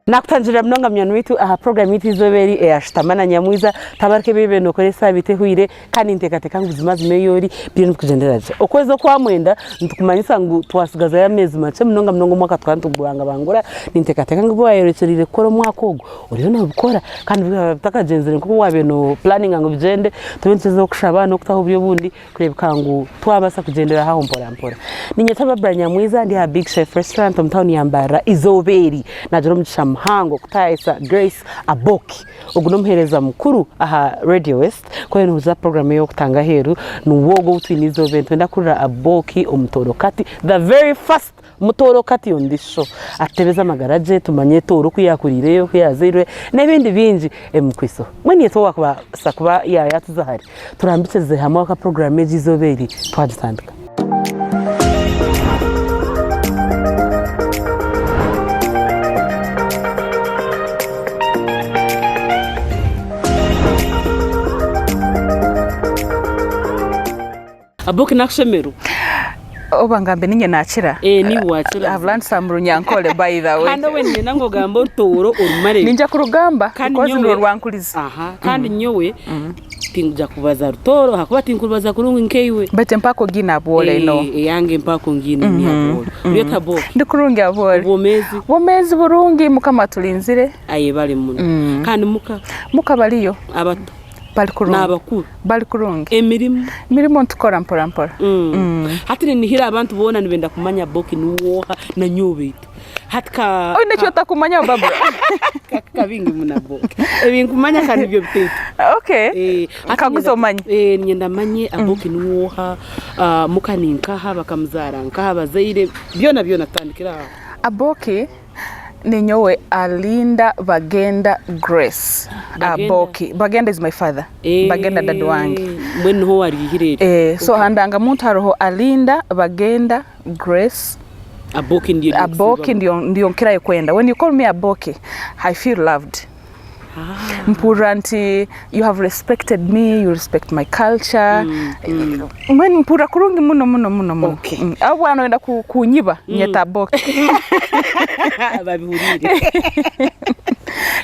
Nakutanjira mnonga mnyano witu program iti izoberi ashitamana nyamwiza tabarike bebe no koresa bitehuire kandi ntekateka ngubuzima zimeyori biri nkugenderaje okwezo kwa mwenda ntukumanyisa ngo twasigaza ya mezi mace mnonga mwaka twantuguranga bangura nintekateka ngo bayerekerire koro mwakogo uriyo no bukora kandi bitakagenzere nko wabe no planning ngo bigende tubentezo kushaba no kutaho byo bundi kurebeka ngo twabasa kugendera haho mpora ninyeta babra nyamwiza ndi ha Big Chef Restaurant omtown yambara izoberi najoro mchama hango kutaisa Grace Abooki ogunomhereza mukuru aha Radio West ko nuza program yo kutanga heru nuwogo utwinizo event wenda kurira Abooki omutorokati the very first mutorokati on this show atebeza magaraje tumanye toro kuyakurireyo kuyazirwe nebindi binji emukwiso mwene to wakwa sakuba ya yatuzahari turambitse hamwe ka program y'izoberi twadutandika Abooki nakshemero obangambe ninye nakira ni wachira I've learned some runyankole by the way kandi wenye nango gambo toro orumare ninja kurugamba because ndo rwankuliza kandi nyowe tinguja kubaza rutoro hakuba tinkubaza kurungu nkeiwe bete mpako gina bole no yange mpako ngine ni abole yota bo ndikurungi abole bomezi burungi mukama tulinzire aye bali muno kandi muka baliyo abato n'abakuru bali kurungi emirimo ntukora mpora hati nihira abantu bona nibenda kumanya Abooki nuwoha na nyobeto hatka oine cyota kumanya baba kakabingi muna Abooki ebintu kumanya kandi byo bitete okay akaguzomanya nyenda manye Abooki nuwoha mukaninka bakamzara nka bazaire byona tandikira Abooki ninyowe Alinda Bagenda Grace Abooki Bagenda is my father Bagenda dad wange mwene ho ari hirere so handanga muntu haroho Alinda Bagenda Grace Abooki ndio nkiraye kwenda when you call me Abooki I feel loved Mpuranti, you have respected me, you respect my culture. When mpura kurungi muno. Okay. Awa noenda kunyiba nyeta Abooki. Babihurire.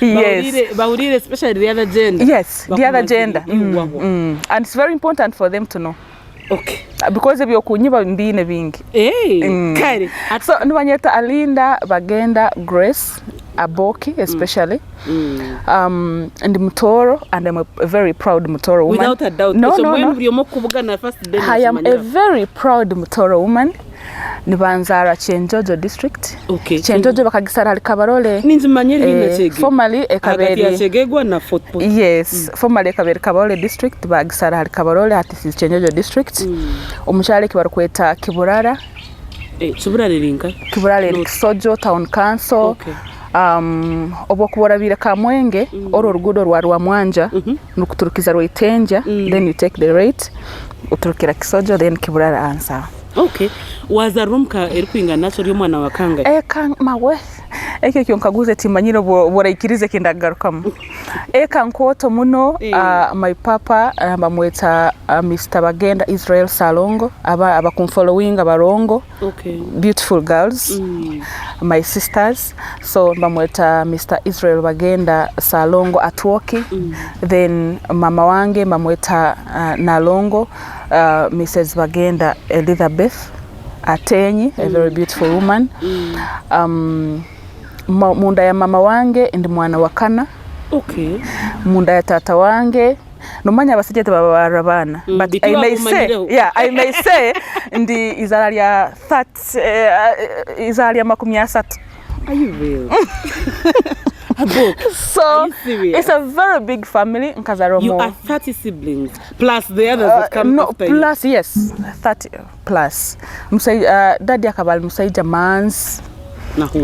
Yes. Bahurire especially the other gender. Yes, the other gender. And it's very important for them to know. Okay. Because ebyo kunyiba mbine bingi. Kare. So nibanyeta Alinda Bagenda Grace Abooki especially. And Mutoro, and I'm a very proud Mutoro woman. Without a doubt. No. I am a very proud Mutoro woman. Nibanzara Chenjojo district. Okay. Chenjojo bakagisara Kabarole. Formerly ekaberi na football. Yes, formerly ekaberi Kabarole district bagisara Kabarole ati Chenjojo district. Omushale kibarukweta Kiburara. Kiburara linka. Kiburara Kisojo town council. Okay. Obokuborabira Kamwenge oro rugudo rwa Mwanja nukuturukiza Rwitenja then you take the right uturukira Kisojo then Kiburara answer. Okay. Waza rumka erikwinga nacho ryo mwana wakanga. Mawe eke kyonkaguze timanyiro borayikirize kindagarukamo. Nkoto muno my papa bamweta Mr. Bagenda Israel Salongo aba kumfollowing abarongo. Okay. Beautiful girls. My sisters, so bamweta Mr. Israel Bagenda Salongo Atwoki. Then mama wange bamweta Nalongo Mrs. Bagenda Elizabeth Atenyi, a very beautiful woman. Munda ya mama wange ndi mwana wa kana. Okay. Munda ya tata wange nomanya basijete babarabana, but I may say ndi izalya 30 izalya 30. Are you real? So it's a very big family. You are 30 siblings plus the others that come after you. Plus yes, 30 plus. Daddy akabali musaija mans.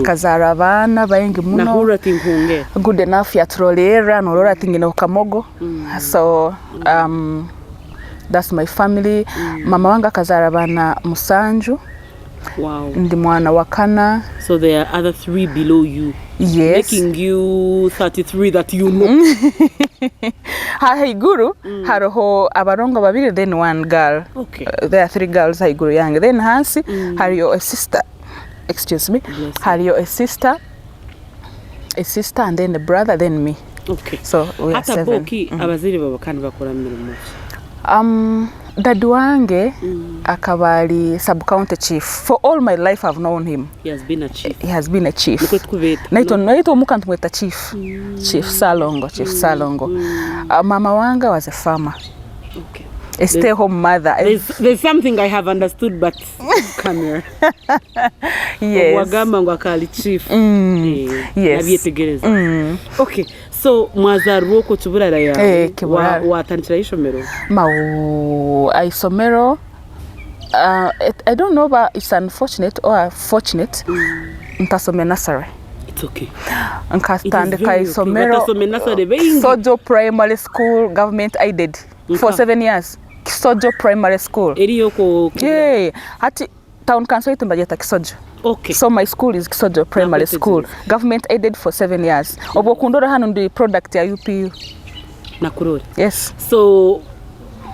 Kazara abana bayengi muno. Nahura tinkunge. Good enough ya trolera nolora tingine Kamogo. So that's my family. Mama wanga kazara abana musanju. Wow. Ndi mwana wa kana. So there are other 3 below you. Yes. Making you 33 that you know. Haiguru haroho abarongo babiri then 1 girl. Okay. There are 3 girls haiguru yange. Then Hansi hariyo a sister. Excuse me. Hariyo a sister a sister and then a brother, then me. Okay. So we are 7. Abooki abaziri babo kandi bakora mirimo. Dad wange akabali sub-county chief. For all my life I've known him. He has been a chief. Naito mukantu mweta chief. Chief Salongo. Mama wanga was a farmer. Okay. A stay-home mother. There's something I have understood, but come here. Yes. Wagamba ngwakali chief. Yes. Okay. So mwazaruo ko tuburara ya watandikira ishomero. Isomero. I don't know, but it's unfortunate or fortunate. Ntasome nursery. It's okay. Nkatandika isomero. Sojo Primary School, government aided for 7 years. Kisojo Primary School. Eriyoko. Yeah. Hati town council itumbaje Kisojo. Okay. So my school is Kisojo Primary School. Government aided for 7 years. Obokundora hano ndi product ya UPU. Nakurori. Yes. So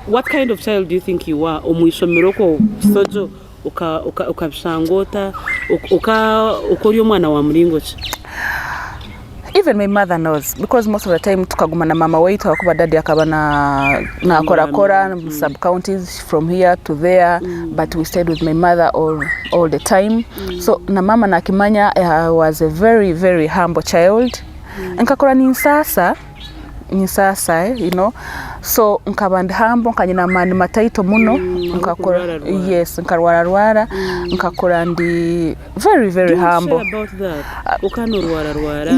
what kind of child do you think you are? Omwishomero ko Kisojo ukabishangota ukori omwana wa mulingoki? Even my mother knows, because most of the time tukaguma na mama wetu akuba daddy akaba na kora sub counties from here to there, but we stayed with my mother all the time. So na mama na kimanya was a very, very humble child. Nkakora ni sasa, you know. So nkabandi humble nkanyina mani mataito muno nkakora nkarwara nkakora ndi very, very humble. About that. Ukanorwara.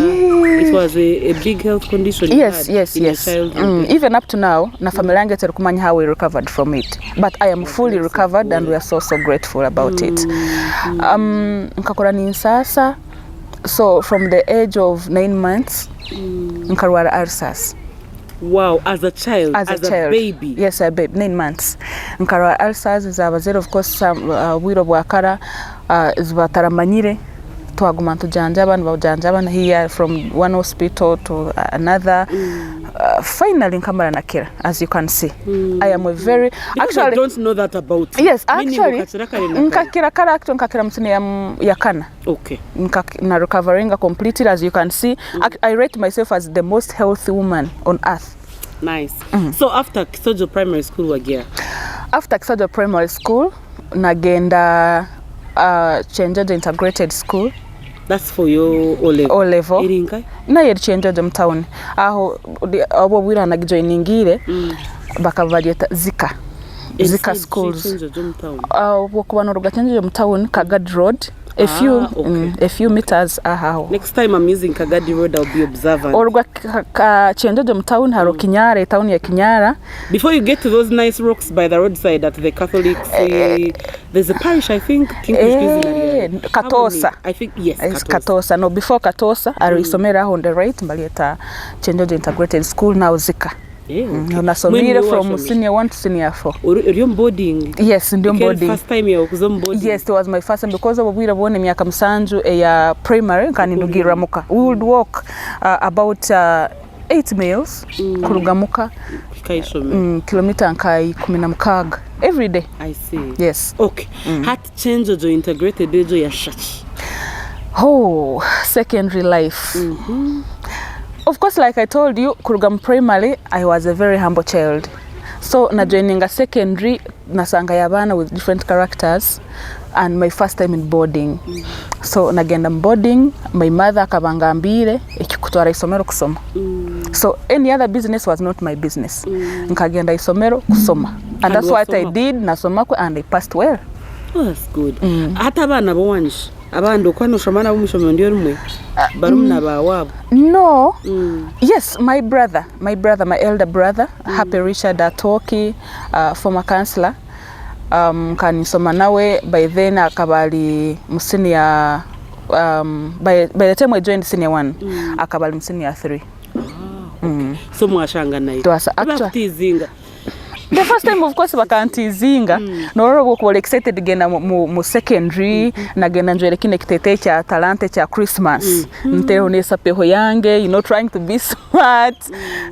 It was a big health condition. Yes. Even up to now na familia yangu teri kumanya how we recovered from it, but I am fully recovered and we are so grateful about it. Nkakora ni sasa. So from the age of 9 months nkarwara ulcers. Wow, as a child, as a baby. Yes, a baby, 9 months. Nkarwara ulcers is of course some wiro bwakara zibataramanyire twaguma tujanjaba here from one hospital to another. Finally nkamara nakira, as you can see. I am a very actually I don't know that about you. Yes, actually nkakira character nkakira mtini ya kana. Okay. Na recovering completely, as you can see. I rate myself as the most healthy woman on earth. Nice. So after Kisojo Primary School wagia? After Kisojo Primary School nagenda Chenjojo Integrated School. That's for your O level. Irinka? Na yeri Chenjojo mtown. Aho abo bwira nagijoiningire bakavalieta Zika schools. Wakuba noruga Chenjojo mtown Kagadi Road. A few meters aho. Next time I'm using Kagadi Road, I'll be observant. Oruga Chenjojo mtown haro Kinyara, town ya Kinyara. Before you get to those nice rocks by the roadside at the Catholics, there's a parish, I think. Katosa. I think yes. Katosa. No, before Katosa, Arisomera on the right, Mbalieta Chenjojo Integrated School, now Zika. Yeah, okay. Unasomira from senior 1 to senior 4. You're boarding? Yes, ndio boarding. First time you were boarding? Yes, it was my first time because of we were miaka msanju ya primary kanindugira muka. We would walk about 8 miles kurugamuka. Kilometer nkai 16 every day. I see. Yes. Okay. Hat Chenjojo Integrated Dejo ya shachi. Oh, secondary life. Of course, like I told you, Kurugam Primary, I was a very humble child. So, na joining a secondary, nasanga yabana with different characters, and my first time in boarding. So, nagenda boarding, my mother akabanga ambire, ekikutwara isomero kusoma. So, any other business was not my business. Nkagenda isomero kusoma. And that's what I did, nasoma and I passed well. Oh, that's good. Hata abana bwanje. Abando kwano shomana bumushomo ndio rumwe barumna ba wabo. No. Yes, my elder brother, Happy Richard Atoki, former councillor, kanisoma nawe. By then akabali senior by the time I joined senior 1 akabali senior 3. Okay. So mwashanga nayo. Actually The first time of course bakantizinga nororo ko excited genda mu secondary nagenda njwere kine kitete kya talante kya Christmas ntero nesa peho yange trying to be smart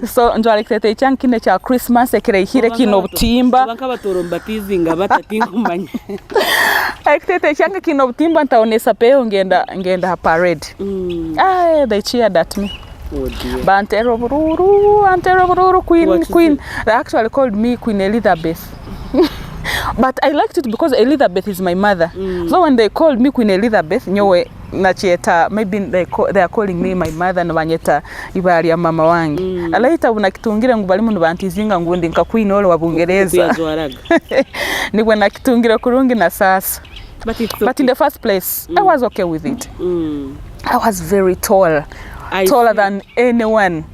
so njwere kitete kya kine kya Christmas ekirehire kino butimba bakabatorombatizinga batatingumanya kitete kya kino butimba ntaonesa peho ngenda ha parade they cheered at me. Oh dear. Antero bururu, queen. They actually called me Queen Elizabeth. But I liked it because Elizabeth is my mother. So when they called me Queen Elizabeth, nyowe nachieta maybe they are calling me my mother na banyeta ibali ya mama wangi. Alaita unakitungira ngubalimu nubantizinga ngundi nka Queen ole wa Bungereza. Niwe nakitungira kurungi na sasa. But in the first place, I was okay with it. I was very tall. Taller than anyone.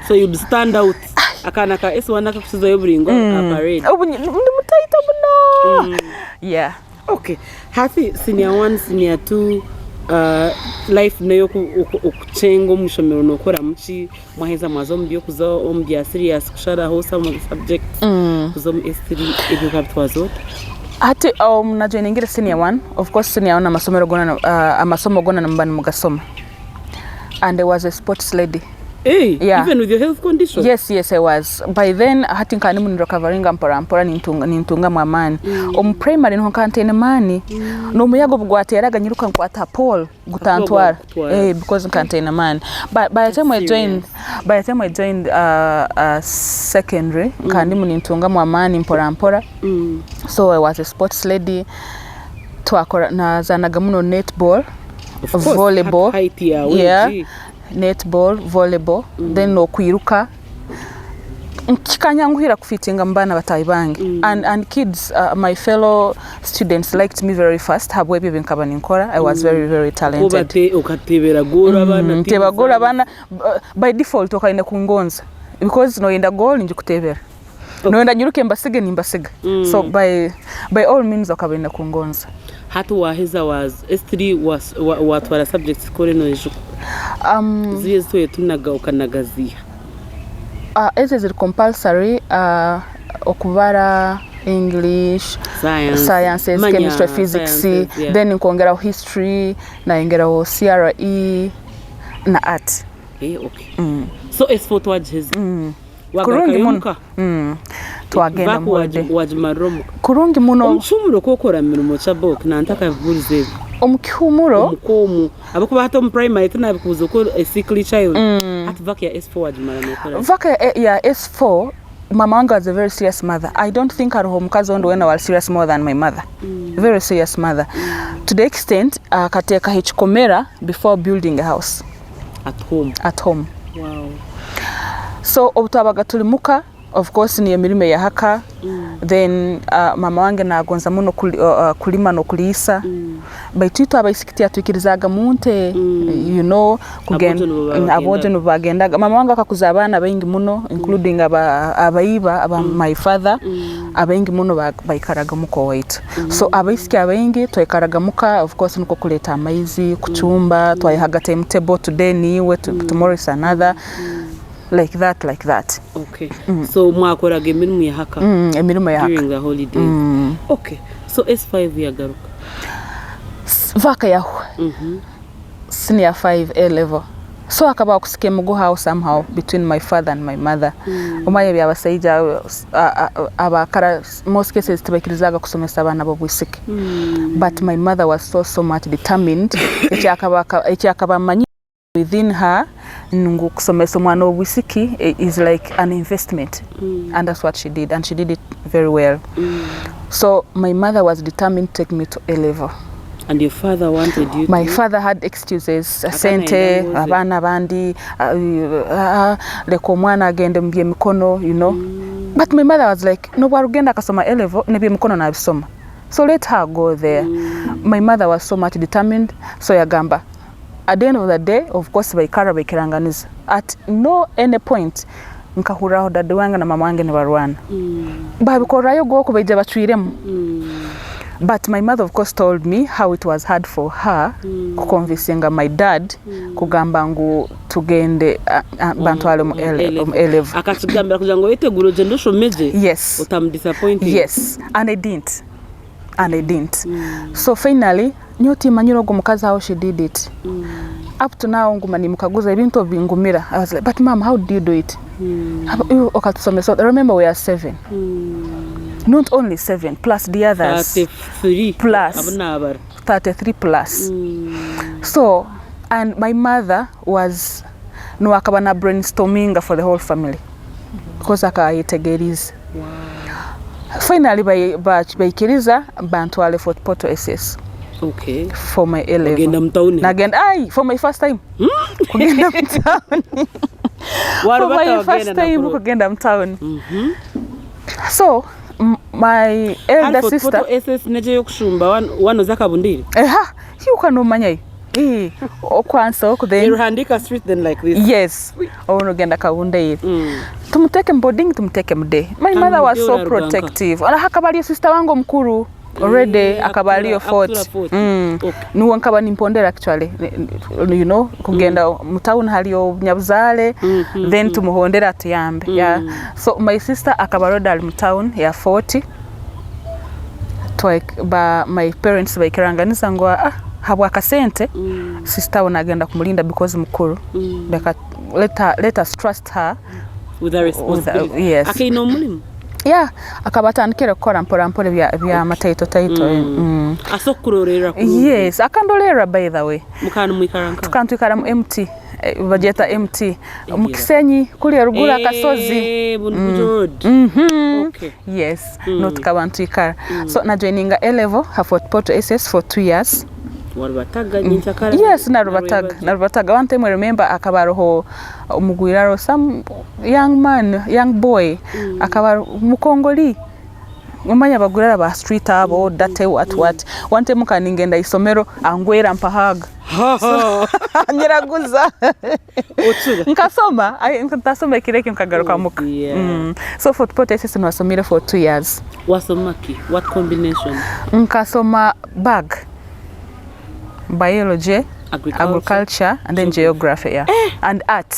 So you'd stand out. Akanaka eswanaka kusiza yoburingo parade. Mutaita muno. Yeah. Okay. Hati senior 1, senior 2 life nayo okuchengo mushomero nokora muchi mwaheza mazomu byo kuza ombya serious kushara ho some subjects kuza mu S3 ebyo kaptwazo. Hati najoiningira senior 1. Of course senior 1 amasomo gona nambani mugasoma. And I was a sports lady. Hey, yeah. Even with your health condition? Yes, I was. By then, hati nkani muni recoveringa mpora nintunga mwamani. Primary nkantene mani. No muyago bugwateraga nyiruka nkwata pole gutantwara. Because nkantene mani. But by the time I joined secondary, nkani muni ntunga mwamani mpora. So I was a sports lady. Twakora na zanaga muno netball. Volleyball, netball, volleyball, then no kwiruka. Kikanyanguhira kufitinga mbana batayi bangi. And kids, my fellow students liked me very fast. Habwe bibi nkaba ninkora. I was very, very talented. Okatebera gora bana. Teba gora bana by default okaine kungonza. Because no enda goal njikutebera. No enda nyiruke mbasige nimbasiga. So by all means okabenda kungonza. Hatu waheza was S3 was watwara subjects kore no ejuko. Ziyezo yetunaga ukanagazia. It is compulsory okubara English, sciences, chemistry, physics, yeah. Then nkongera history na ingera CRE na art. Okay. So S4 twajeze. Kurungi muno. Twagenda mwode. Kurungi muno. Omuchumuro kokora mirimo chabok na ntaka vurize. Omukyumuro omukomu abakuba hata mu primary tunabukuzo ko a sickly child at vaka ya S4 wajimara nokora. Vaka ya S4 mama wangu was a very serious mother. I don't think her home kazondo when I was serious more than my mother. Very serious mother. To the extent kateka hichikomera before building a house. At home. Wow. So obutabaga tulimuka, of course ni emirime ya haka. Then mama wange nagonza muno kulima no kulisa. Baitito abaisikitia tukirizaga munte, kugenda aboje no bagendaga. Mama wange akakuza abana abaingi muno, including abaiba my father, abaingi muno baikaraga muko wait. So abaisikia abaingi twekaraga muka, of course nuko kuleta amaizi, kuchumba, twayihaga timetable, today niwe, tomorrow is another. Like that. Okay. So mwakoraga emirimo ya haka. Emirimo ya haka during the holidays. Okay. So S5 yagaruka. Vaka yaho. Senior 5 A level. So akaba kusike mugo house somehow between my father and my mother. Umaye byabasaija abakara most cases tibakirizaga kusomesa abana bobwisike. But my mother was so much determined. Ekyakaba manyi within her nungu kusomesa mwana obwisiki is like an investment. And that's what she did, and she did it very well. So my mother was determined to take me to A level. And your father wanted you My father had excuses. Sente abana bandi leko mwana agende mbye mikono, But my mother was like, no warugenda kasoma A level nebye mikono na bisoma. So let her go there. My mother was so much determined, so yagamba. At the end of the day, of course, baikara baikiranganiza. At no any point, nkahuraho dadu wange na mama wange ni barwana. Babikorayo go ko baije bachwiremu. But my mother of course told me how it was hard for her kuconvincinga my dad kugamba ngu tugende bantwale mu elevo. Akatugambira kugira ngo witegure ugende ushomeje. Yes. Utamdisappointing. Yes. And I didn't. So finally nyoti manyiro go mukazi how she did it. Up to now ngumani mukaguza ibintu bingumira. I was like, but mom, how do you do it? So remember we are 7. Not only 7 plus the others 33 plus 33 plus. So and my mother was no akabana brainstorming for the whole family because akayitegeriza. Finally by kiriza bantwale for Porto SS. Okay. For my A-level. Kugenda mtauni. Nagenda for my first time. Kugenda mtauni. For my first time kugenda mtauni. So my elder sister Porto SS neje yokushumba wano zakabundiri. Hiuka no manyai. Okwansa okudhe. You handika street then like this. Yes. Onogenda kabundiri. Tumuteke boarding tumuteke mde. My mother was so protective. Ala hakabali sister wangu mkuru. Already akabalio 40. Okay. Nuwa nkaba nimpondera actually, you know, kugenda mtown halio nyabuzale, then tumuhondera tuyambe. Yeah. So my sister akabaroda ali mtown ya 40. Ba my parents bakiranganisa ngwa habwa kasente sister unagenda kumulinda because mkuru. Let us trust her with her responsibility. Yes. Okay, no mulimu. Yeah, akabatandikira gukora mpora bya mataito. Asokurorera ku. Yes, akandolera by the way. Mukana mwikaranka. Tukantwikara mu MT. Bajeta MT. Mukisenyi kuli rugura kasozi. Road. Okay. Yes, no tukabantwikara. So na joininga A-level Fort Porto SS for 2 years. Warubataga nyinchakara. Yes, narubataga. One time I remember akabaroho umugwiraro some young boy akabaro mukongoli umanya bagurara ba street abo date what one time kaningenda isomero angwera mpahaga nyiraguza nkasoma kireke nkagaruka muka. So for Porto SS nasomira for 2 years. Wasomaki what combination? Nkasoma bag biology, agriculture and then geography, yeah. And art.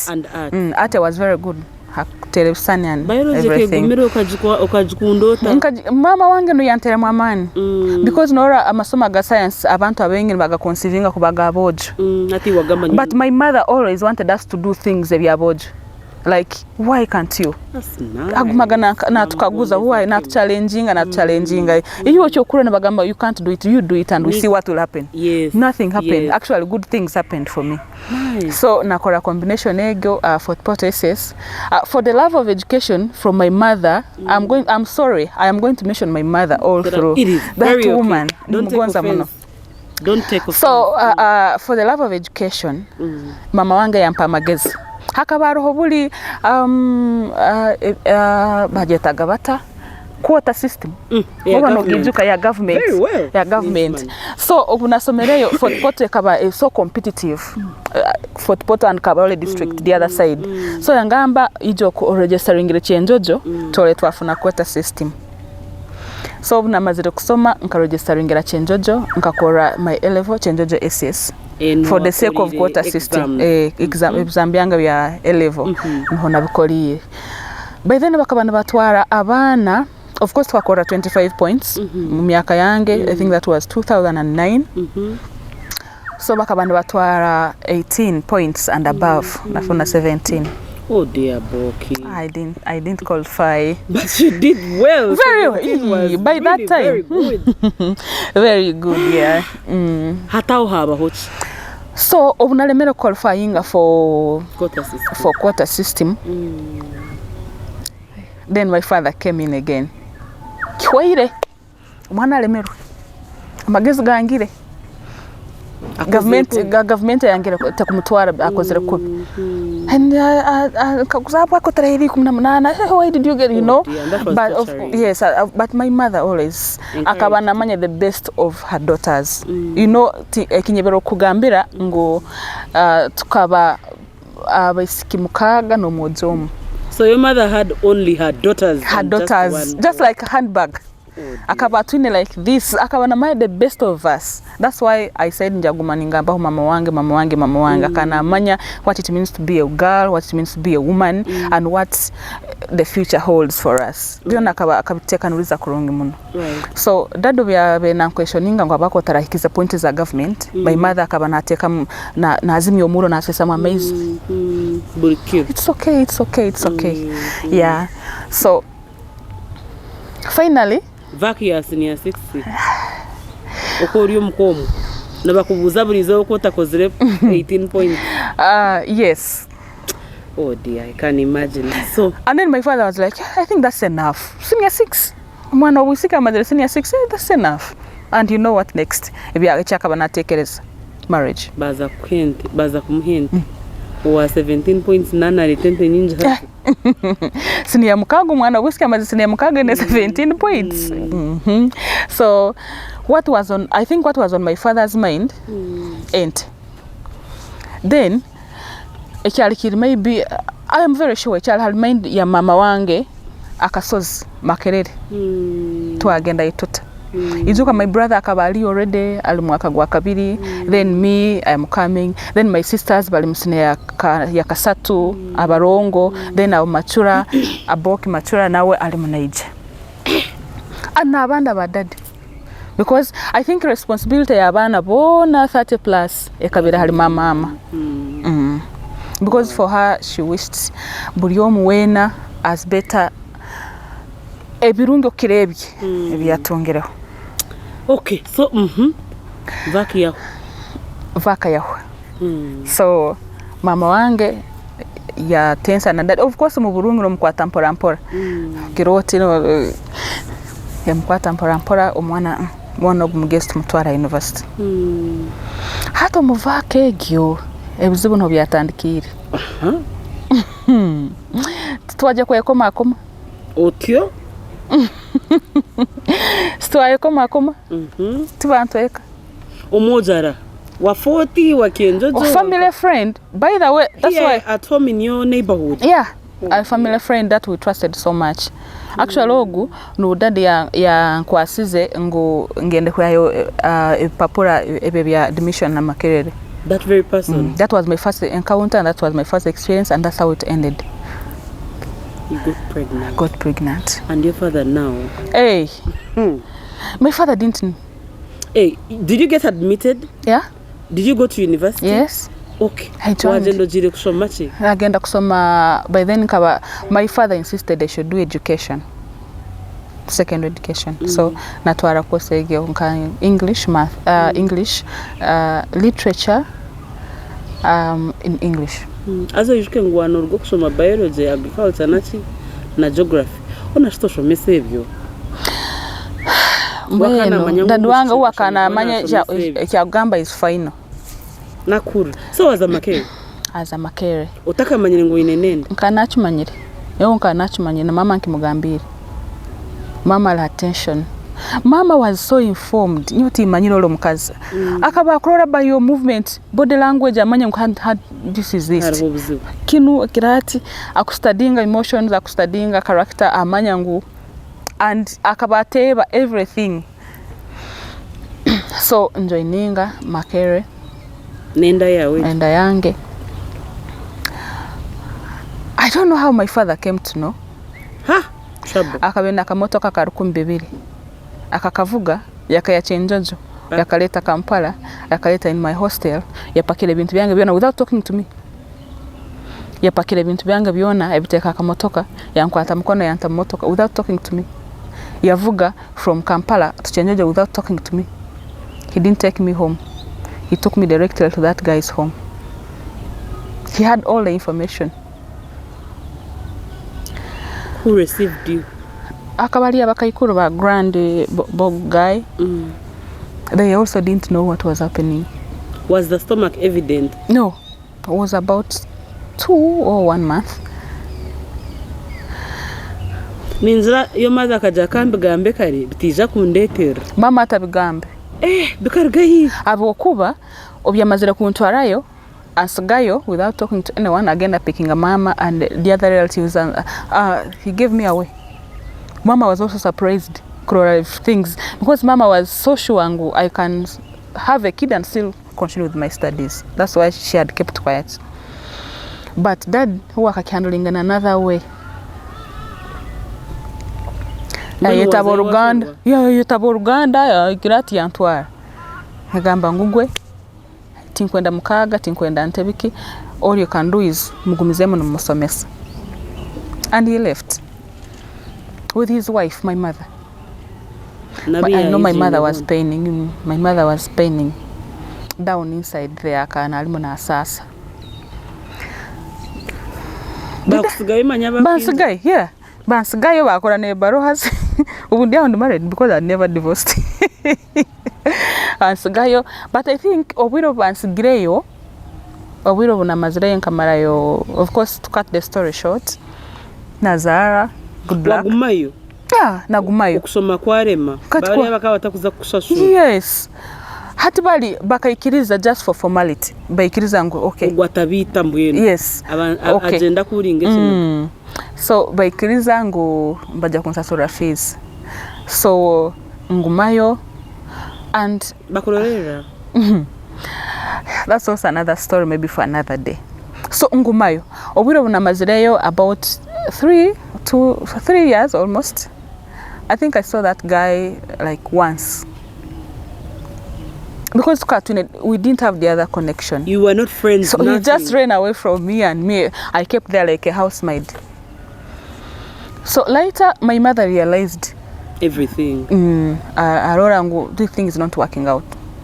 Art was very good. Televsanian everything. Mama wange no yantere mwamani. Because nora amasoma ga science abantu abengi baga conceivinga kubaga abojo. But my mother always wanted us to do things ebyabojo. Like, why can't you? That's nice. Agumagana na tukaguza why not challenging. Iyo chokura na bagamba you can't do it, you do it and we see what will happen. Yes. Nothing happened. Yes. Actually good things happened for me. Nice. So nakora combination ego for Porto SS. For the love of education from my mother, I'm sorry, I am going to mention my mother all through. It is that very woman. Okay. Don't take offense. Don't take offense. So for the love of education, mama wange yampa magezi. Hakabaroho buli bajetaga bata quota system. Ya government. Very well. Ya government. So obunasomereyo Fort Porto kaba so competitive. Fort Porto and Kabale district the other side. So yangamba ijo ko registering chenjojo tole twafuna quota system. So obunamazire kusoma nka registering chenjojo nkakora my A-level chenjojo SS. For the sake of quota system exam byanga bya A-level niho nabikoliye. By then bakabana batwara abana, of course twakora 25 points mu myaka yange. I think that was 2009. So bakabana batwara 18 points and above nafuna 17. Oh dear Abooki. I didn't qualify. But you did well. Very well. By that time. Very good. Very good, yeah. Hata uhaba hochi. So obunalemera qualifying for quota system. Then my father came in again. Kiwaire. Mwana lemero. Magezi gangire. Government yangira takumutwara akozere kubi. And kakuzapo akotara hili 18. Why did you get, you know? But yes, but my mother always akabana manya the best of her daughters. You know, kinyebero kugambira ngo tukaba abaisiki mukaga no mojomu. So your mother had only her daughters. Her daughters, just like a handbag. akaba twine like this akaba na the best of us. That's why I said njaguma ningambaho mama wange akana amanya what it means to be a girl, what it means to be a woman, and what the future holds for us. Byonna akabiteka nuliza kurungi muno. So dado bya na questioninga ngo abako tarahikiza point za government. My mother akaba nateka na azimya omuro na asesa amazing. It's okay. Yeah. So finally vaki ya senior 60 okori omkomo nabakubuza bulizo ko takozire 18 points. Yes. Oh dear, I can imagine. So and then my father was like, I think that's enough. Senior 6 mwana obusika madre senior 6, that's enough. And you know what next? Ebya chaka banatekereza marriage baza kumuhenti wa 17 points nana retente ninja. Senior mukago mwana obusika madre senior mukago ne 17 points. So what was on my father's mind ain't. Then a child maybe I am very sure a child had mind ya mama wange akasozi makerere twagenda ituta izuka my brother akabali already ali mwaka gwa kabiri. Then me I am coming, then my sisters bali msine ya kasatu abarongo, then abo machura Abooki machura nawe ali munaije ana abanda badadi, because I think responsibility ya abana bona 30 plus ekabira hali mama. Because for her she wished buli omu wena as better ebirungo kirebye ebyatongereho. Okay, so vaka yaho. So mama wange ya tensa na that, of course mu Burundi no mkwata mpora kiroti no ya mkwata mpora omwana ogumugest mutwara university. Hato muvaka egyo ebizibu no byatandikire. Twaje kwekoma otyo stwaye koma tibantweka omojara wa 40 wa kienjojo family friend. By the way, that's why at home in your neighborhood. Yeah, a family friend that we trusted so much. Actually ogu no dad ya nkwasize ngende kwayo papura ebebya admission na Makerere. That very person. That was my first encounter and that was my first experience, and that's how it ended. You got pregnant. And your father now? Hey. My father didn't. Hey, did you get admitted? Yeah. Did you go to university? Yes. Okay. I joined. Agenda kusoma. By then my father insisted I should do education. Secondary education. So natwara course egyo English, math, English, literature, in English. Azo yishuke ngwano rwo kusoma biology, agriculture na geography. Ona shitosho mesevyo. Mweno dadwanga wakana amanya kyagamba is final. Nakuru. So as a Makerere. Otaka manyire ngo inenende. Nkanachumanyire. Yo nkanachumanyire na mama nkimugambira. Mama la attention. Mama was so informed. Nyoti imanyire olo mukazi. Akaba akurora by your movement, body language amanya had this is this. Kinu kirati akustadinga emotions, akustadinga character amanya ngu, and akaba ateba everything. So joininga Makerere nenda yange. I don't know how my father came to know. Akabenda kamotoka karukum 2 akakavuga yakayachenjojo yakaleta Kampala yakaleta in my hostel yapakile bintu byange byona without talking to me. Yapakile bintu byange byona ebiteka kamotoka yankwata mkono yanta motoka without talking to me. Yavuga from Kampala to Chenjojo without talking to me. He didn't take me home. He took me directly to that guy's home. He had all the information. Who received you? Akabali abakaikuru ba grand bog guy. They also didn't know what was happening. Was the stomach evident? No. It was about 2 or 1 month. Ninzira yo maza kaja kambe gambe kare bitija kundetera. Mama atabigambe. Bikargahi. Abokuba obyamazira kuntwarayo Asgayo without talking to anyone, again picking a mama and the other relatives, and he gave me away. Mama was also surprised. kurora things because mama was so sure I can have a kid and still continue with my studies. That's why she had kept quiet. But dad who handling in another way. Yetaba Uganda ikirati yantwara agamba ngugwe tinkwenda mukaga tinkwenda ntebiki, all you can do is mugumizemu numusomesa. And he left with his wife, my mother. But I know my mother was paining. My mother was paining down inside there kana alimu na asasa. Bansigaye, yeah. Bansigaye bakora ne barohas. Ubundi I'm married because I never divorced. Bansigayo, but I think obwiro bansigireyo obwiro bunamazire nkamarayo. Of course, to cut the story short, Nazara, good luck. Nagumayo. Yeah, nagumayo. Okusoma kwarema. Bali bakabatakuza kusasula. Yes. Hati bali bakaikiriza just for formality. Baikiriza ngo okay. Gwatabita mbwenu. Yes. Okay. Agenda kuringe So baikiriza ngo baja kunsasura fees. So ngumayo and bakulorera. That's also another story, maybe for another day. So ngumayo obwiro bunamazireyo about 3 years almost. I think I saw that guy like once. Because we didn't have the other connection. You were not friends. So he just ran away from me, and I kept there like a housemaid. So later, my mother realized everything. Aurora, this thing is not working out.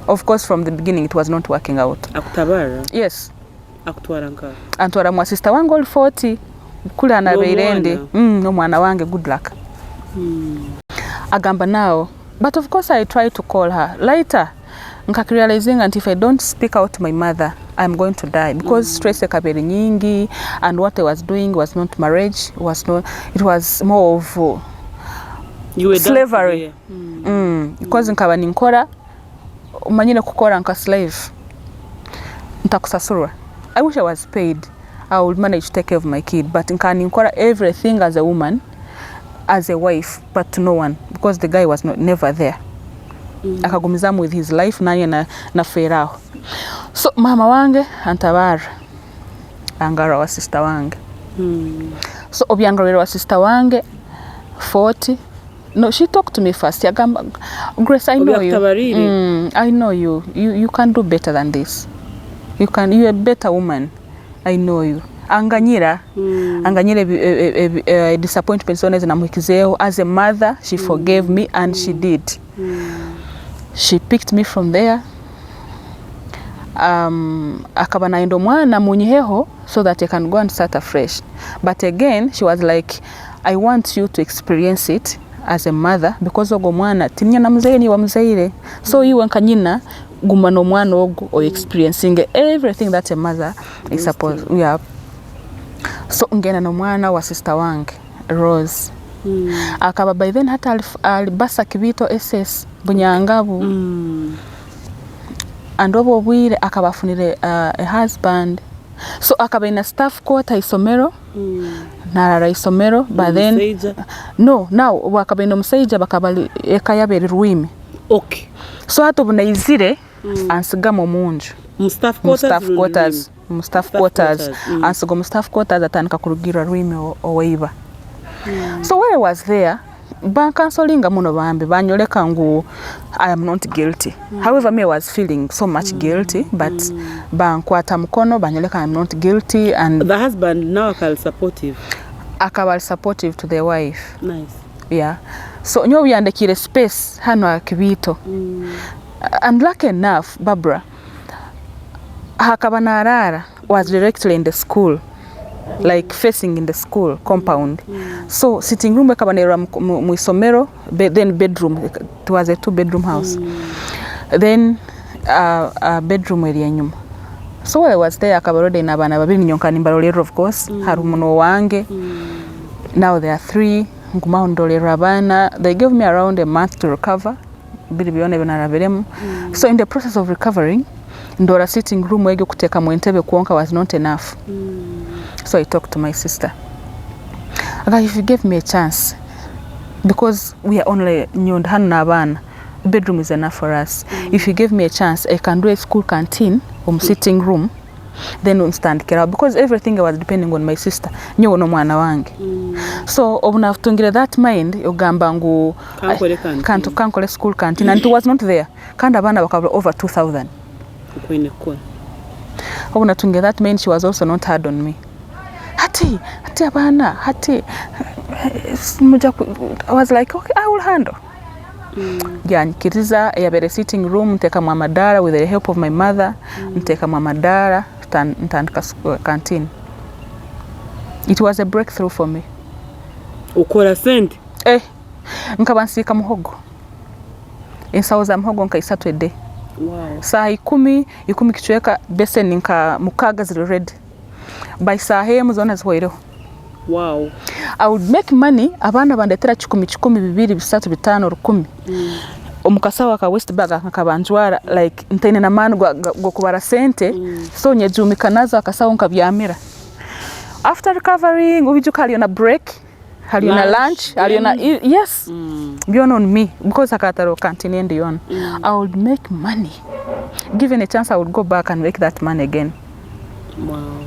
Of course, from the beginning, it was not working out. Akutabara? Yes. Akutwaranka? Antwara mwa sister wangu all 40. Kula na beirende. No mwana wange, good luck. Agamba now. But of course, I tried to call her. Later, realizing that if I don't speak out to my mother, I'm going to die because stress ekabere nyingi, and what I was doing was not marriage, it was more of slavery. Because nkaba ninkora umanyine kukora nka slave ntakusasura. I wish I was paid. I would manage to take care of my kid, but nkaninkora everything as a woman, as a wife, but to no one because the guy was never there. Akagumizamu with his life naye na feraho. So mama wange antabara angara wa sister wange. So obyangarira wa sister wange 40. No, she talked to me first. Yagamba, Grace, I know you. I know you. You can do better than this. You're a better woman. I know you. Anganyira disappointment zone zinamuhikizeo. As a mother, she forgave me, and she did. She picked me from there. Akaba naenda mwana munyiheho so that I can go and start afresh. But again, she was like, I want you to experience it as a mother because ogo mwana tinya na mzaire ni wa mzaire. So you nkanyina guma no mwana ogo or experiencing everything that a mother is supposed. Yeah. So ngena no mwana wa sister wange Rose. Akaba by then hata alibasa kibito SS bunyangabu. And obo bwire akabafunire a husband. So akaba in a staff quarter isomero. Narara isomero, but then no, now wakaba ino musaija bakaba ekayabere ruwime. Okay. So hato bunaizire ansiga mu munju. Mustaff quarters. Ansiga mustaff quarters atandika kurugira ruwime oweiba. So when I was there, bankansolinga muno bambi banyoleka ngu I am not guilty. However, me was feeling so much guilty, but bankwata mukono banyoleka I am not guilty, and the husband now akal supportive. Akaba supportive to the wife. Nice. Yeah. So nyo yandekire space hano akibito. And lucky enough, Barbara hakaba narara was directly in the school. Like facing in the school compound. So sitting room ekabanera mu isomero, then bedroom. It was a 2-bedroom house. Then a bedroom area nyuma. So while I was there akabarode nabana babiri nyonkani mbalolero, of course harumuno wange. Now there are 3 nguma ndolero abana. They gave me around a month to recover. Bili bione binaraberemu. So in the process of recovering, ndora sitting room wege kuteka mwentebe kuonka was not enough. So I talked to my sister. If you gave me a chance, because we are only nyonda hano n'abaana. Bedroom is enough for us. If you give me a chance, I can do a school canteen sitting room, then unstandikira out, because everything was depending on my sister. Nyo no mwana wange. So obunafutungire that mind ogamba ngu kankole school canteen, and it was not there. Kandi abana bakaba over 2000. Obunatungire that mind, she was also not hard on me. Hati abana, hati. I was like, okay, I will handle. Yeah, nkiriza yabere sitting room, nteka mwamadara with the help of my mother, nteka mwamadara, ntandika canteen. It was a breakthrough for me. Ukora sente? Nkaba nsika muhogo. Ensawo za muhogo nkaisatu ede. Wow. Saa 10 kichweka besen nka mukaga ziri ready. By saa hemu zona zihwereho. Wow. I would make money, abana bandetera 10 2 3 5 10. Omukasa waka West Bag akabanjwara like ntaine na manu go kubara sente, so nyejumika nazo akasawo nkabyamira. After recovering, ubijuka ali on a break, ali on a lunch, ali on a yes. Beyond on me because akataro canteen and yon. I would make money. Given a chance, I would go back and make that money again. Wow.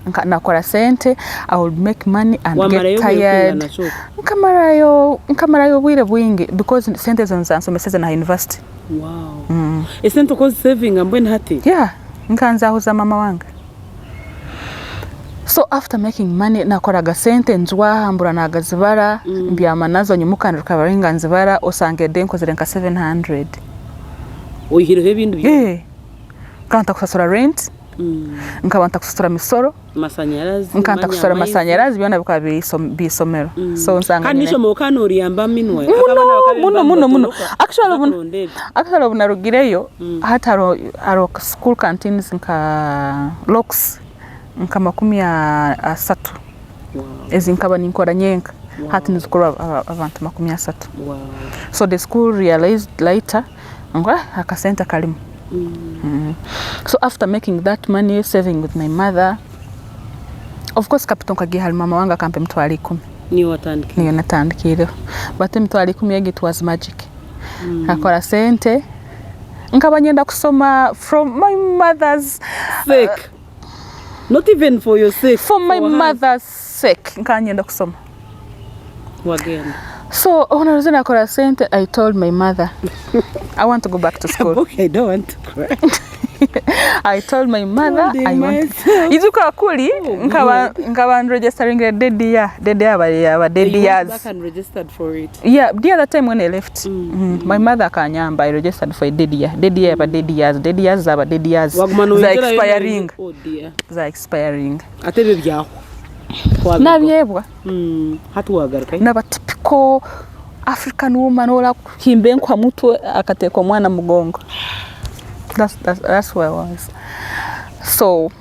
Nakora sente, I would make money and get tired. Nkamarayo bwire bwingi because sente zonzanso meseze na university. Wow. Esento cause saving ambwen hati? Yeah, nkanza huza mama wange. So after making money nakoraga sente njwa hambura nagazibara mbyama nazo nyimuka recovery nzibara osange denko zirenka 700. Oyihiro hebindu byo? Kanta kusasura rent. Nkabanta kusasura misoro. Masanyarazi. Nkanta kusasura masanyarazi byona bikaba bisomero. So nsanga kanisho mukano oriyamba minwe. Muno. Actually bunarugireyo hata aro school canteens nka locks nka 30. Wow. Ezinkaba ninkora nyenka. Hati nizikora abantu 30. Wow. So the school realized later akasenta kalimu. So after making that money, saving with my mother, of course capital kagiha mama wanga kampe mtwali 10. Niyo natandikire. But mtwali 10 it was magic. Akora sente. Nkaba nyenda kusoma from my mother's sake. Not even for your sake. For my mother's sake. Nkaba nyenda kusoma. Again. So when I was in akora sente, I told my mother, I want to go back to school. Okay, I don't want to cry. I told my mother I want. Izuka kuli nkaba registering dead year years. Back and registered for it. Yeah, the other time when I left, my mother kanyamba I registered for a dead year zaba dead years. Za expiring. Oh dear. Za expiring. Atebe byaho. Nabyebwa. Hatuwagarika. Naba typical African woman ola himbe kwa mutwe akatekwa mwana mugongo. That's where I was. So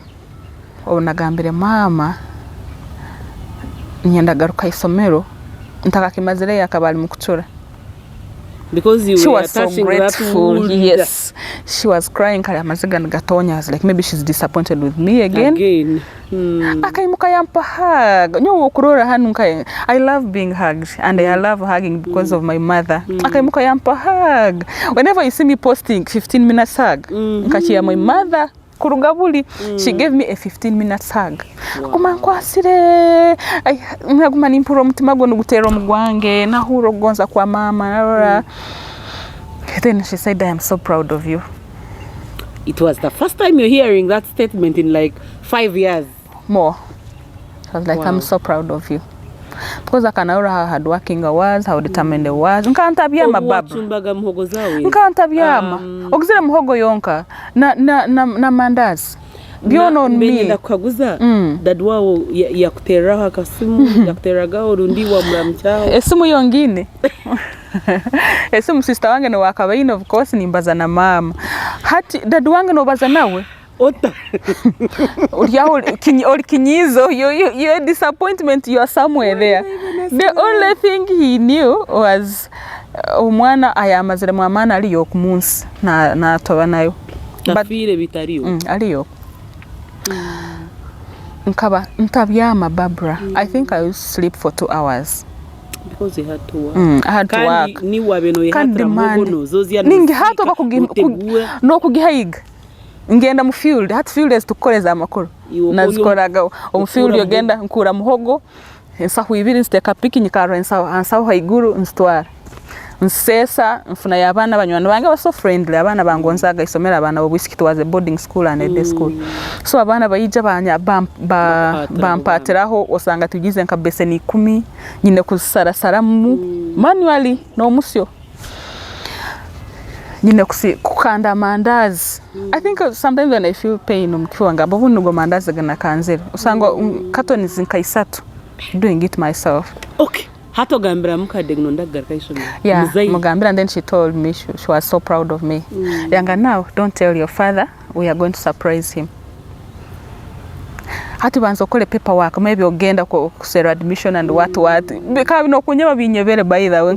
onagambire mama nyenda garuka isomero ntaka kimazire yakabali mukuchura. Because she were was so grateful. Yes, she was crying kala maziga ngatonya. I was like maybe she's disappointed with me again. Akaimuka yampa hug. Nyo kurora hanu kai. I love being hugged and I love hugging because of my mother. Akaimuka yampa hug. Whenever you see me posting 15 minutes hug, nkachia my mother kurugabuli, she gave me a 15 minutes hug. Kumankwasire ngaguma nimpuro mutima gwo gutero mugwange nahuro gonza kwa mama. Then she said, I am so proud of you. It was the first time you're hearing that statement in like 5 years. More. I was like, wow. I'm so proud of you. Because I can know how hardworking I was, how determined I was. Nkanta byama baba. Nkanta byama. Okuzira muhogo yonka na mandazi. Byono on me. Mbenda kukaguza. Dad wao yakutera akasimu, yakuteraga orundi wa mramchao. Esimu yongine. Esimu sister wange no wakabaina of course nimbaza na mama. Hati dad wange no baza nawe. Ota. Or kinyizo, your disappointment, you are somewhere there. The only thing he knew was umwana ayamazire mwamana aliyo kumunsi na toba nayo. Tafire bitariyo. Aliyo. Nkaba ntabyama Barbara. I think I used to sleep for 2 hours. because he had to work. I had to work. Ni wabeno Kandi yehatira mubono zozia ningi hato no kugihayiga ngenda mu field hat field tukoreza amakuru nazikoraga mu field yogenda nkura muhogo ensaho ibiri nsteka piki nyikaro ensaho haiguru nstwara nsesa mfuna yabana banywani bange ba so friendly abana bangonzaga isomera abana bo it was a boarding school and a day school so abana bayija banya bampatiraho osanga tugize nka beseni 10 nyine kusarasara mu manually no musyo nyine kukanda mandazi. I think sometimes when I feel pain umkiwanga babunugo mandazi gana kanzira usanga katoni zinkaisatu doing it myself. Okay. Hato gambira mukade gnondagaruka ishomero. Yeah, mugambira, and then she told me she was so proud of me. Yanga, now don't tell your father, we are going to surprise him. Hati banzo kole paperwork, maybe ogenda ku admission and what because no kunyeba binyebere by the way.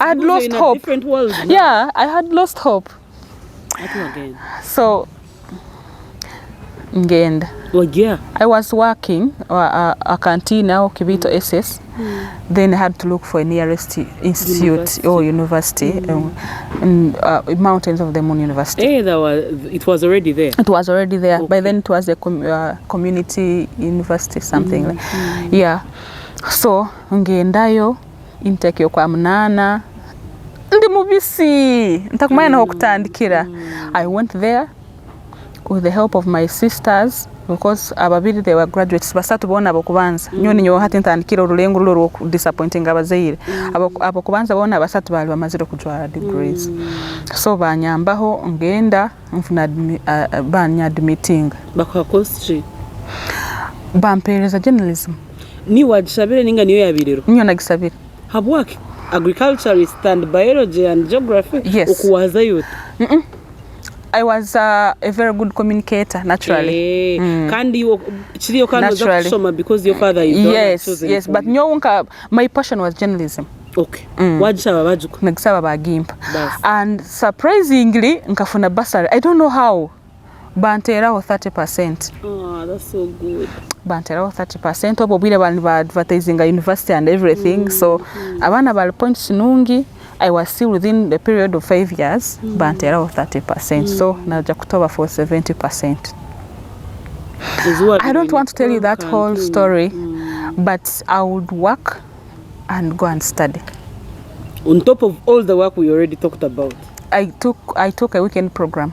I had lost hope. World, no? Yeah, I had lost hope. Again. So ngenda. Oh yeah. I was working a canteen now Kibito SS. Then I had to look for a nearest institute or university in Mountains of the Moon University. It was already there. It was already there. Okay. By then it was a community university something like. Yeah. So ngendayo intake yo kwa mnana ndi mubisi ntakumanya naho kutandikira. I went there with the help of my sisters because ababiri they were graduates basatu bona abokubanza nyoni nyo hati ntandikira urulengo ruro disappointing abazaire abokubanza bona basatu bali bamazire kujwa degrees so banyambaho ngenda mfuna banya admitting bakwa course bampereza journalism ni wadishabire ninga niyo yabiriro nyo nagisabire Abooki agriculturist and biology and geography. Yes. Okuwaza yote. I was a very good communicator naturally. Kandi chiriyo kano za kusoma because your father is yes, but nyonka my passion was journalism. Okay. Wajisaba bajuko. Nagisaba bagimpa. And surprisingly nkafuna bursary. I don't know how. Banteraho 30%. Oh, that's so good. Banteraho 30%. Obo bile bali advertising university and everything. So abana bali points nungi. I was still within the period of 5 years, but around 30%. So naja kutoba for 70%. I don't want to tell you that whole story, but I would work and go and study. On top of all the work we already talked about, I took a weekend program.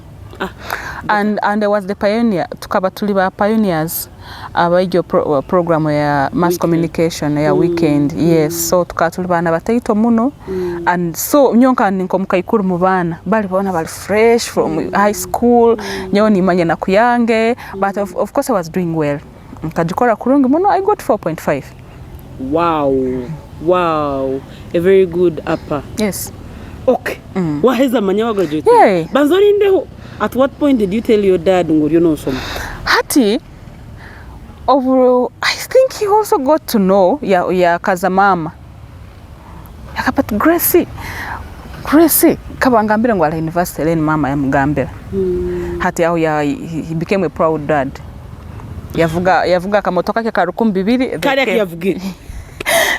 And I was the pioneer. Tuliba pioneers. Abajo program ya mass communication ya weekend. Yes, so tukatuliba na bataito muno. And so nyonka ninko mukaikuru mu bana bali bona bali fresh from high school nyoni manye na kuyange, but of course I was doing well. Nkajikora kurungi muno. I got 4.5. Wow, a very good upper. Yes. Okay. Waheza manya graduate. Yeah. Banzori ndeho. At what point did you tell your dad ngori no some? Hati overall, I think he also got to know ya kaza mama. Yakapata Gracie kabangambira ngo ala university then mama ya mugambira. Hati au he became a proud dad. Yavuga kamotoka ke karukumbi bibiri. Kari yavugira.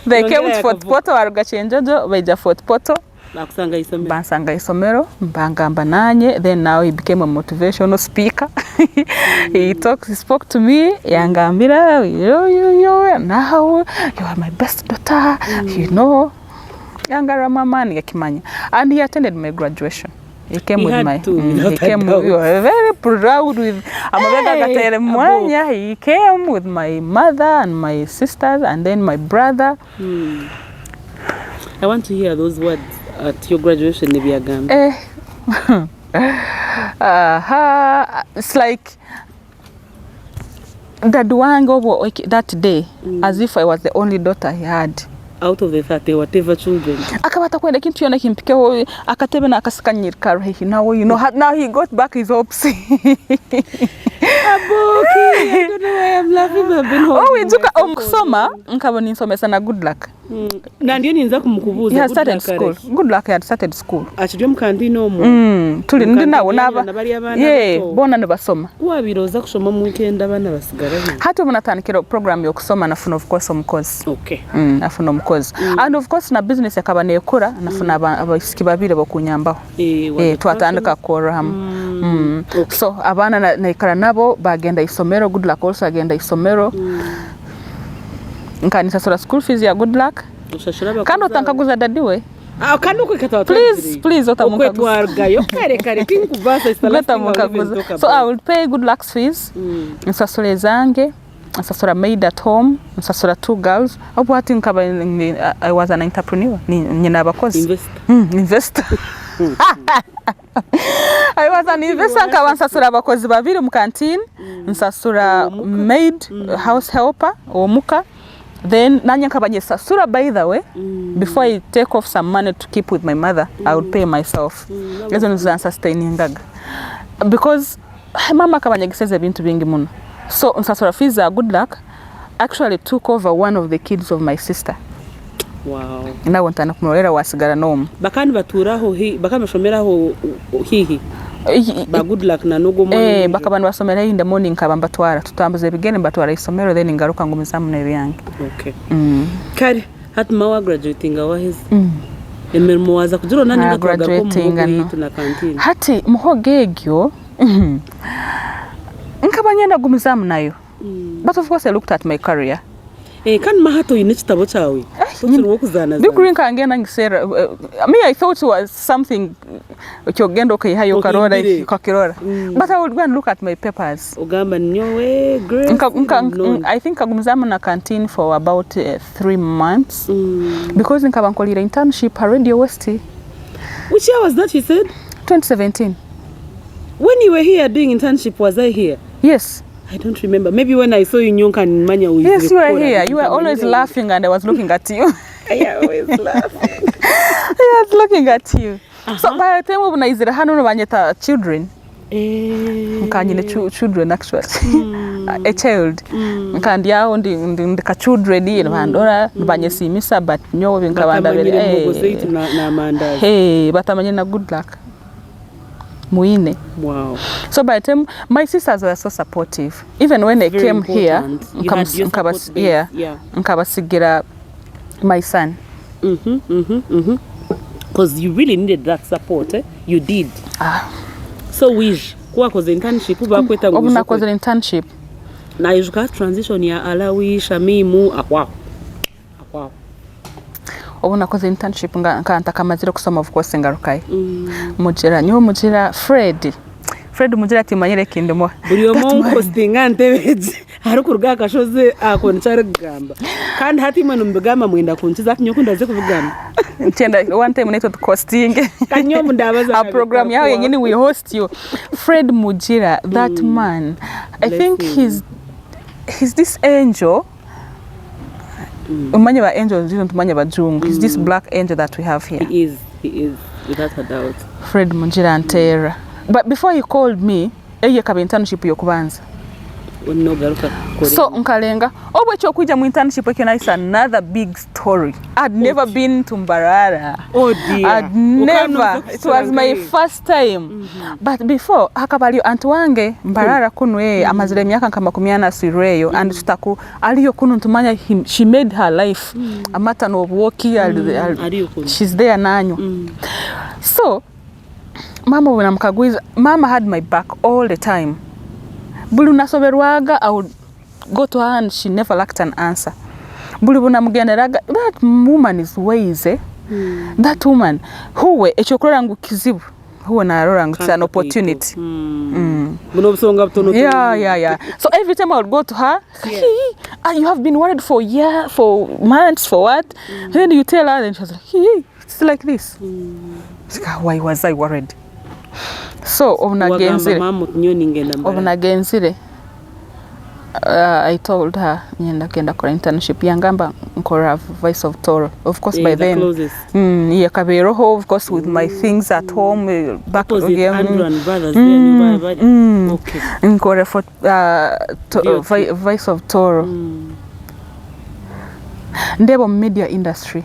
They came with Fort Poto warugachenjojo baija Fort Poto. Bansanga isomero mbangamba nanye. Then now he became a motivational speaker. He spoke to me yangambira yo now you are my best daughter. You know yangara mama ni yakimanya. And he attended my graduation. He came with my he came with, very proud with he came with my mother and my sisters and then my brother. I want to hear those words at your graduation, Nebiagam. It's like that that day, as if I was the only daughter he had. Out of the 30 whatever children. Akabata kwenda kintu yona kimpike ho akatebe na akasikanyirika he now now he got back his hopes. Abooki, I don't know why I'm laughing. I've been Oh, we took kusoma nkabona insomesa na good luck. Na ndio ninza kumukubuza. He had started school. Good luck, he had started school. Achijwe mukandini omu. Tuli ndi nawo naba. Bona ne basoma. Wabiroza kushoma mu weekend abana basigara. Hati munatandikira program yo kusoma nafuna of course omukozi. Okay. Nafuna omukozi. And of course na business yakaba nekora nafuna abasiki babire bokunyambaho. Twatandika korahamu. So abana naikara nabo bagenda isomero. Good luck also agenda isomero. Nkanisasura school fees ya Good luck. Kandi otankaguza dadi we. Kandi ukwikata please otamukaguza. Okwetwargayo kare tinkubasa isala. So I will pay Good luck's fees. Nsasura zange, nsasura maid at home, nsasura 2 girls. Obwati nkaba I was an entrepreneur. Nyina abakozi. Investor. I was an investor nkaba nsasura abakozi babiri mu canteen, nsasura maid, house helper, omuka. Then nanya nkabanye sasura by the way before I take off some money to keep with my mother I would pay myself ezo nzo sustaining gaga because mama kabanye giseze bintu bingi muno so nsasura fees are Good luck actually took over one of the kids of my sister. Wow. Nawo ntana kumulera wasigara nomu bakani baturaho bakamashomeraho hihi ba Good luck na nugo mwana bakabana basomera in the morning kabamba twara tutambuze bigene batwara isomero then ngaruka ngumizamu ne byange. Okay. Kare hatuma wa graduating awaheze emirimo waza kujiro nani ngatwaga ko mu tuna canteen hati muhogegyo nkabanyenda gumizamu nayo but of course I looked at my career kan mahato ine kitabo cyawe tutiro kuzana degree kangena ngisera me I thought it was something cyogenda okayihayo karora kakirora but I would go and look at my papers ugamba nyowe grade I think agumzamu na canteen for about 3 months because nkabankolira internship at Radio West. Which year was that you said? 2017. When you were here doing internship, was I here? Yes. I don't remember. Maybe when I saw you in Nyonka and Manya with yes, you were here. You were always laughing and I was looking at you. I always laughing. I was looking at you. So by the time when I was hano banyeta children. Nkanyine children actually. A child. Nkandi yao ndi ka children ni bandora banyesimisa but nyo binkabanda bere. Na mandazi. Hey, batamanye na Good luck. Muine. Wow. So by the time my sisters were so supportive. Even when they came here, nkabasigira my son. Because you really needed that support, eh? You did. So wish kwa koze internship bakweta ngo. Obuna koze internship. Na yuka transition ya alawi shamimu akwa. Obuna koze internship nkanta kamazira kusoma of course ngarukai. Mujira Fred mujira timanyire kindemo. Buri omo postinga ntebeje. Harukuruga kashoze akonchara gamba. Kandi hati mwe numbigama mwenda kunchiza kinyo kundaze kuvugama. Nchenda one time neto costing. Kanyo mundabaza. A program yao yenyini we host you. Fred Mujira, that man. I think he's this angel. Umanye ba angels didn't umanye ba jungu. He's this black angel that we have here. He is without a doubt. Fred Mujira and Terra. But before he called me, eye kaba internship yokubanza. So nkalenga obwe chokuja mu internship ekyo nice another big story. I'd never been to Mbarara. Oh dear. I'd never. It was my first time. But before hakabali antu wange Mbarara kunwe amazire myaka kama 10 sireyo and tutaku aliyo kunu tumanya she made her life a matter of walking she's there nanyo. So mama when amkagwiza mama had my back all the time. Bulu nasoberwaga I would go to her and she never lacked an answer. Bulu bunamugenderaga that woman is wise. That woman huwe echokorera ngu kizibu huwe narora ngu it's an opportunity. Yeah. So every time I would go to her, you have been worried for months for what? Then you tell her and she was like, it's like this. Why was I worried? So obunagenzire I told her nyenda kenda kwa internship yangamba nkora Voice of Toro. Of course by then kaberoho of course with my things at home back again Andrew and brothers there okay nkora for Voice of Toro. ndeba media industry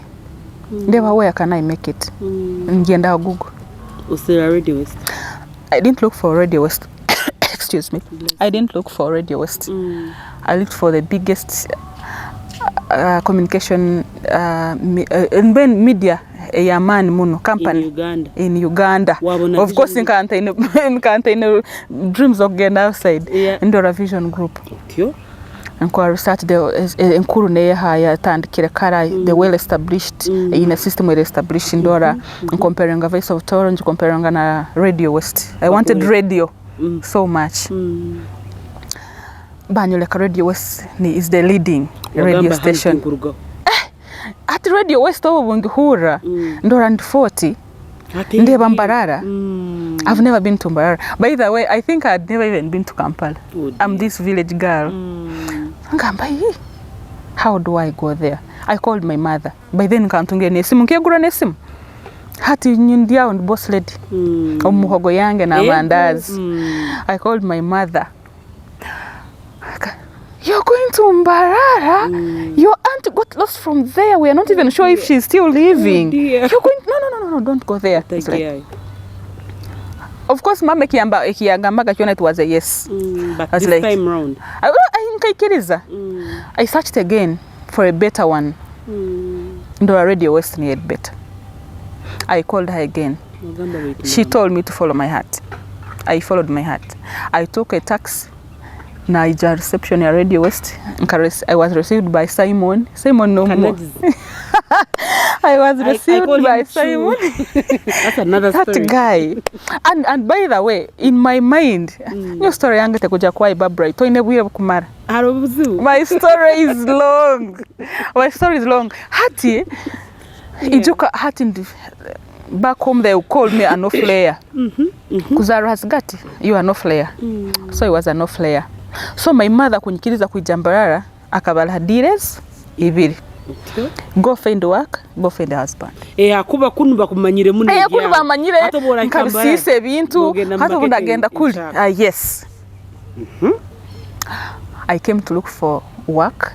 ndeba where can I make it ngenda Google usira Radio West. I didn't look for Radio West. Excuse me. I didn't look for Radio West. I looked for the biggest communication media man muno company in Uganda. Of course in contain dreams of getting outside Ndora Vision Group. Okay. And kwa research the enkuru ne haya tandikira kara the well established in a system well established Ndora comparing a Voice of Toronto comparing na Radio West. I wanted radio so much. Banyoleka Radio West is the leading radio station. At Radio West Bunguhura Ndora and 40 ndeba Mbarara. I've never been to Mbarara. By the way, I think I'd never even been to Kampala. I'm this village girl. How do I go there? I called my mother. By then kantunge nesimu nkegura nesimu. Hati nyindia on boss lady. Omuhogo yange na mandazi. I called my mother. You're going to Mbarara? Your aunt got lost from there. We are not even sure if she's still living. You're going no, don't go there. Like, of course mama kiangambaga kiona it was a yes. But this like, time round I searched again for a better one. Ndora Radio West needed better. I called her again. She told me to follow my heart. I followed my heart. I took a taxi. Naija reception at Radio West. I was received by Simon. Simon no more. I was received by Simon. That's another story. That guy. And by the way, in my mind, your story yangu takuja kwa Barbara. Ito inebwira kumara. My story is long. My story is long. Hati ijuka hati back home they called me an off-layer. Kuzaro Hasgati, you are no flare. So he was an off-layer. So my mother kunyikiriza kujambarara akabala dires ibiri. Go find work, go find a husband. Akuba kunba kumanyire muno. Kunba manyire. Nkabisise bintu hata unagenda kuli. Yes. I came to look for work.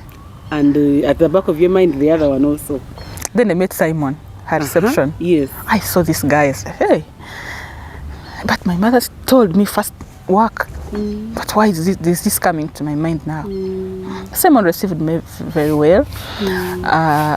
And at the back of your mind the other one also. Then I met Simon, her reception. Yes. I saw this guy. I said, hey. But my mother told me first work. But why is this coming to my mind now? Simon received me very well.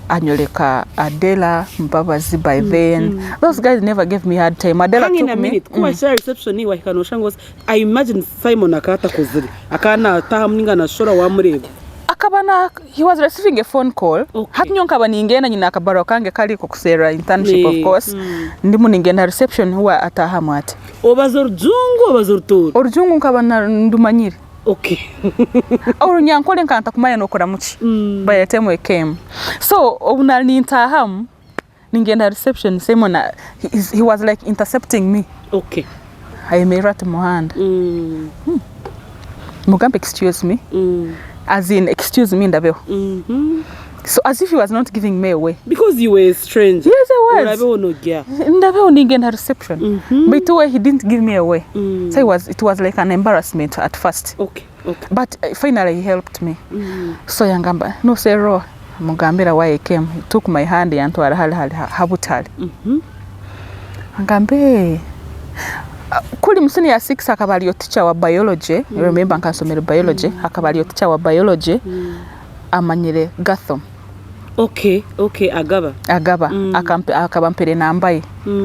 Anyoleka, Adela, Mbabazi by then. Those guys never gave me hard time. Adela took me. Kuwa share reception ni wakanoshangos. I imagine Simon akata kuzuri. Akana tahamninga na shora wa mrevu. Akabana, he was receiving a phone call. Hati nyonka ningena nyina akabaro kange kali kukusera internship of course. Ndimu ningena reception huwa atahamu ati. Obazorjungu obazorturu. Orjungu nkabana ndumanyiri. Okay. Orunyankole nkanta kumanya nokora muchi. By the time we came. So obunalnintahamu ningena reception Simon he was like intercepting me. Okay. I made rat my hand. Mugambe excuse me. As in, excuse me, Ndabeo. So as if he was not giving me away. Because you were a stranger. Yes, I was. Ndabeo ningena reception. But he didn't give me away. So it was like an embarrassment at first. Okay. But finally he helped me. So yangamba, no sero, mugambira why he came. He took my hand and to habutali. Ngambe. Kuli musini ya 6 akabaliyo teacher wa biology. Remember nkasomera biology. Akabaliyo teacher wa biology. Amanyire Gathom. Okay, agaba. Akabampere nambaye.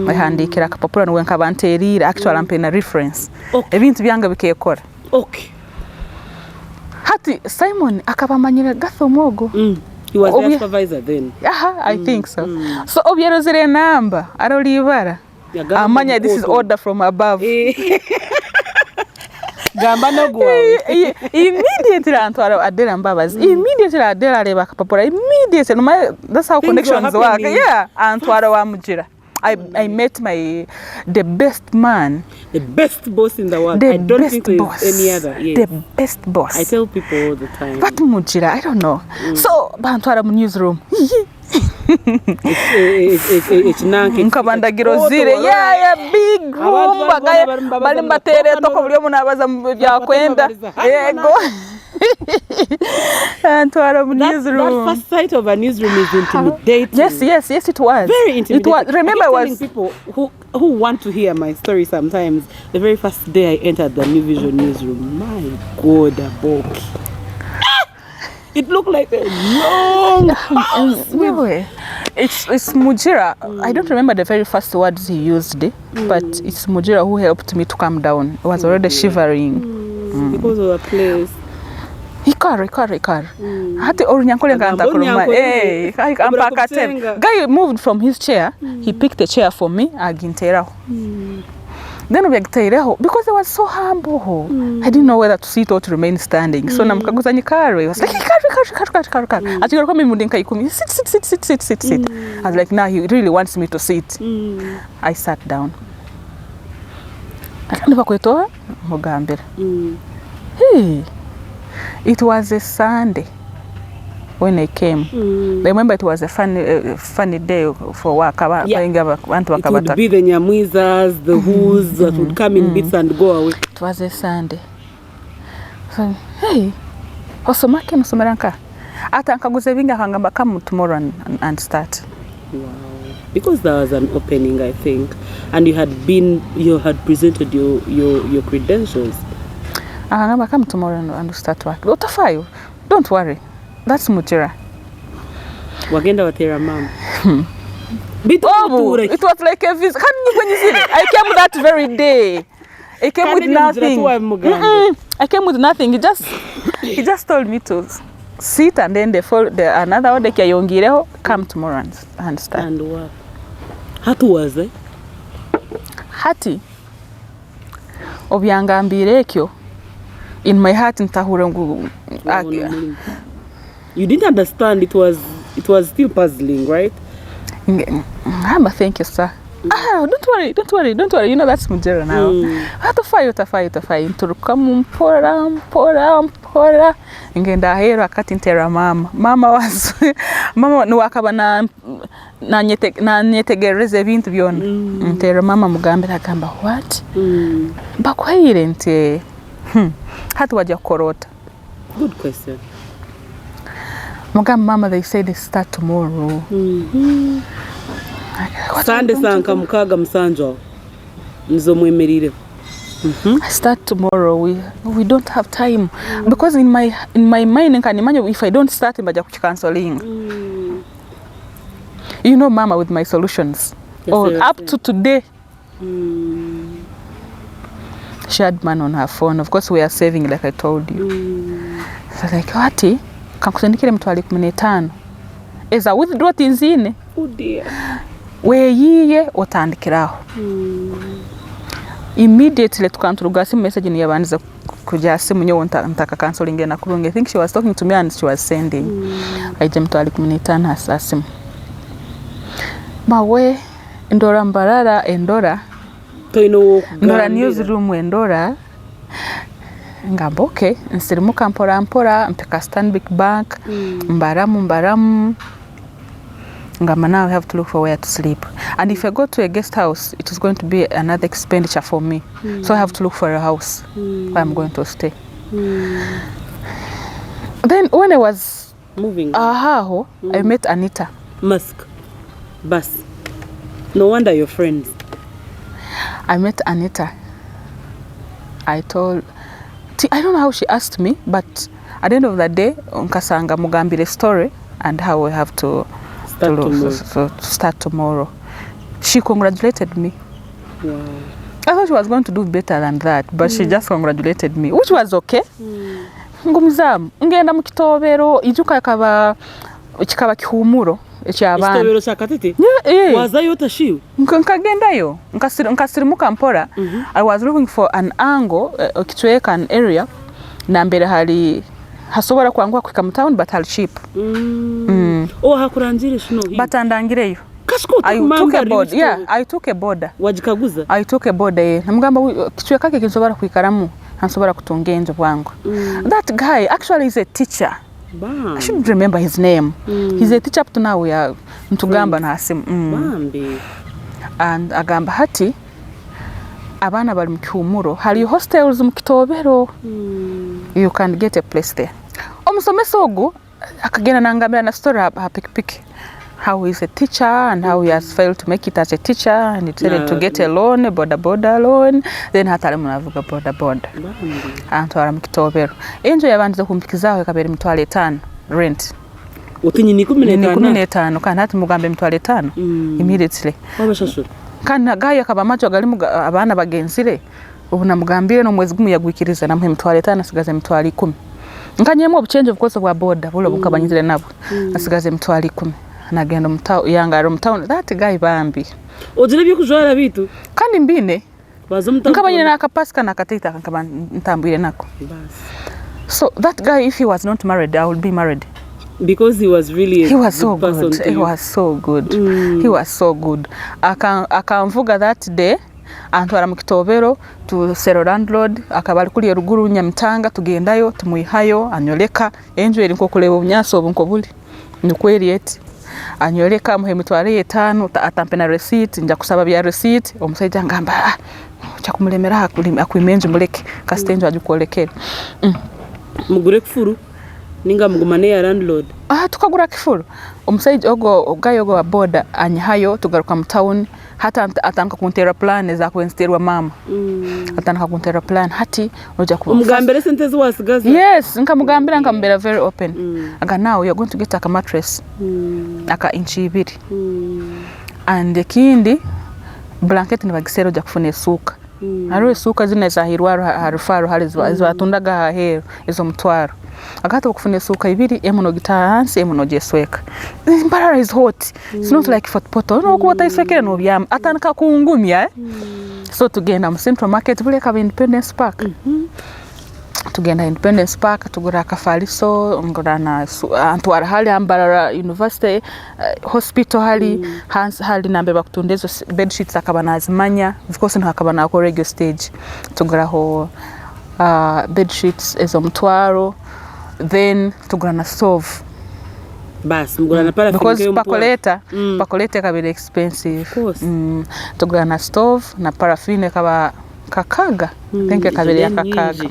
Ahandikira akapapura nwe nkabanterira actually ampe na reference. Ebintu byanga bikekora. Okay. Hati Simon akabamanyire Gathom ogo. He was their supervisor then. I think so. So obyerozere namba arolibara. Amanya this is order from above. Gamba no go. Immediately Antwara Adela Mbabas. Immediately Adela Reba Kapapura. Immediately. That's how connections work. Yeah. Antwara wa Mujira. I met the best man. The best boss in the world. I don't think there's any other. Yes. The best boss. I tell people all the time. But Mujira, I don't know. So Bantwara newsroom. It's nkabanda girozire yeah big room bagaya bali mbatere toko buli omuntu abaza bya kwenda yego And to our newsroom. That first sight of a newsroom is intimidating. Yes, it was. Very intimidating. It was. Remember, I keep telling people who want to hear my story sometimes, the very first day I entered the New Vision newsroom, my God, Abooki. It looked like a long house. It's Mujira. I don't remember the very first words he used, but it's Mujira who helped me to calm down. I was already shivering. Because of the place. Ikari. Hati orunyankole nganta kuruma. Ampaka guy moved from his chair. He picked a chair for me. Aginteraho. Then we agiteraho because I was so humble. I didn't know whether to sit or to remain standing. So namkaguza nyikari. I was like kari. Atigara kwa mimi ndinka ikumi. Sit. I was like, now he really wants me to sit. I sat down. Akaniva kwetoa mugambira. Hey. It was a Sunday when I came. I remember it was a funny day for work. It would be the Nyamwizas, the Who's that would come in bits and go away. It was a Sunday. So, hey, osomake nusomeranka. Ata nkaguze vinga hangamba come tomorrow and start. Wow. Because there was an opening, I think, and you had presented your credentials. Hangamba come tomorrow and start work. Utafayo. Don't worry. That's Mujira. Wagenda watera mama. It was like a visit. When you see it, I came that very day. I came with nothing. I came with nothing. He just told me to sit, and then another order kiyongireho come tomorrow and start. And what? Hatu was it? Hati. Obyangambire ekyo. In my heart ntahure ngu. You didn't understand. It was still puzzling, right? Thank you, sir. Don't worry. You know that's Mujira now. Utafai. Turukamu mpora. Ngenda hero akati ntera mama. Mama nuwakaba na nyetegereze ibintu byona. Ntera mama mugambira akamba what? Bakwire nte. Hatu waja korota. Good question. Mama, they say they start tomorrow. Sunday sanka mukaga msanjo. Nizo mwemerire. I start tomorrow. We don't have time because in my mind nkanimanya if I don't start mbaja kuchikanceling. You know mama with my solutions. Yes, up to today. She had man on her phone. Of course we are saving like I told you. So like what? Kakusendikire mtwali 15. Eza withdraw tinzine. Oh dear. Weyiye otandikiraho. Immediately tukanturuga simu message ni yabanza kuja simu nyo ntaka canceling na kurunge. I think she was talking to me and she was sending. Aije mtwali 15 asasimu. Mawe ndora mbarara endora. Ndora newsroom endora. Ngamba okay, nsirimuka mpora mpeka Stanbic Bank, mbaramu. Ngamba now I have to look for where to sleep. And if I go to a guest house, it is going to be another expenditure for me. So I have to look for a house where I'm going to stay. Then when I was moving, I met Anita. Musk. Bus. No wonder you're friends. I met Anita. I don't know how she asked me, but at the end of the day, nkasanga mugambire story and how we have to start tomorrow. She congratulated me. Wow. I thought she was going to do better than that, but she just congratulated me, which was okay. Ngumizamu, ngenda mu kitobero, ijuka kikaba kihumuro. Kitobero cha Katiti? Yeah. Wazayo utashiwe? Nkagendayo. Nkasirimuka mpora. I was looking for an angle, kitweka an area, na mbere hasobora kwangwa kwika mu town, but hali cheap. Hakuranjire shino hiyo? But andangireyo. I took a border. Wajikaguza? I took a border. Namugamba kitweka kake kinsobora kwikaramu, hansobora kutunga enjo bwangu. That guy actually is a teacher. Bam. I shouldn't remember his name. He's a teacher up to now. We are ntugamba na asimu. Bambi. And agamba hati abana bali mu kihumuro. Hari hostels mu kitobero. you can get a place there. Omusomesa ogu akagenda nangambira na story ha pikipiki. How he's a teacher and how he has failed to make it as a teacher and he decided to get a loan, a boda loan, then hatali munavuga boda. Antwara mu Kitobero. Enjo yabanze kumpikizaho ekabera mitwalo 5 rent. Utinyi ni 15 kandi hati mugambe mitwalo 5 immediately. Wabashashu. Kandi gaye akaba macho gali abana bagenzire. Ubu namugambire no mwezi gumu yagwikiriza namwe mitwalo 5 asigaze mitwalo 10. Nkanyemo obuchange bukoso bwa boda bulo bukabanyizire nabo. Asigaze mitwalo 10. Nagenda mutao yangaro mutao that guy bambi ojire byo kujwara bitu kandi mbine bazo mutao nkabanyine nakapasika nakatita nkaba ntambwire nako bas. So that guy, if he was not married, I would be married because he was really he was so good. He was so good. He was so good. Akamvuga that day antwara mu Kitobero to Sero landlord akabali kuli ruguru Nyamitanga tugendayo tumuihayo anyoleka enjo eri nko kuleba obunyaso obunko buli nukweri eti anyoleka muhe mitware 5 atampe na receipt nja kusaba bya receipt omusajja ngamba cha kumulemera akwimenje muleke kastenjo ajukolekera mugure kufuru ninga mugumane ya landlord tukagura kifuru omusajja ogayo wa boda anyahayo tugaruka mu town hata atanka kuntera plan za kwensterwa mama atanka kuntera plan hati oja ku umugambere sente zo wasigaza yes nkamugambira nkambera very open aga now you're going to get a mattress aka inchi 2 and the kindi blanket ni bagisero ja kufune suka haro suka zineza hirwaro harufaro halizwa tundaga hero izo mutwaro akata kufune suka 2 emuno gitahansi emuno jesweka imbarara is hot it's not like for poto no kuota iswekere no byam atanka kungumya so tugenda mu Central Market bule ka Independence Park tugenda Independence Park tugura kafaliso ngorana antwara hali ambarara University hospital hali nambe bakutundezo bed sheets akabana azimanya of course no akabana ko radio stage tugura ho bed sheets ezo mtwaro then tugura na stove bas mugura na para because pakoleta kabiri expensive tugura na stove na paraffin kaba kakaga think kabiri ya kakaga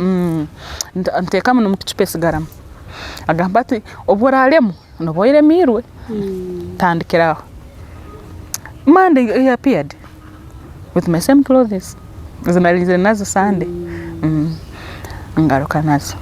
nteka mu mukicipesi garam agambati oboralemu no boire mirwe tandikiraho Monday he appeared with my same clothes zinalize nazo Sunday ngaruka nazo.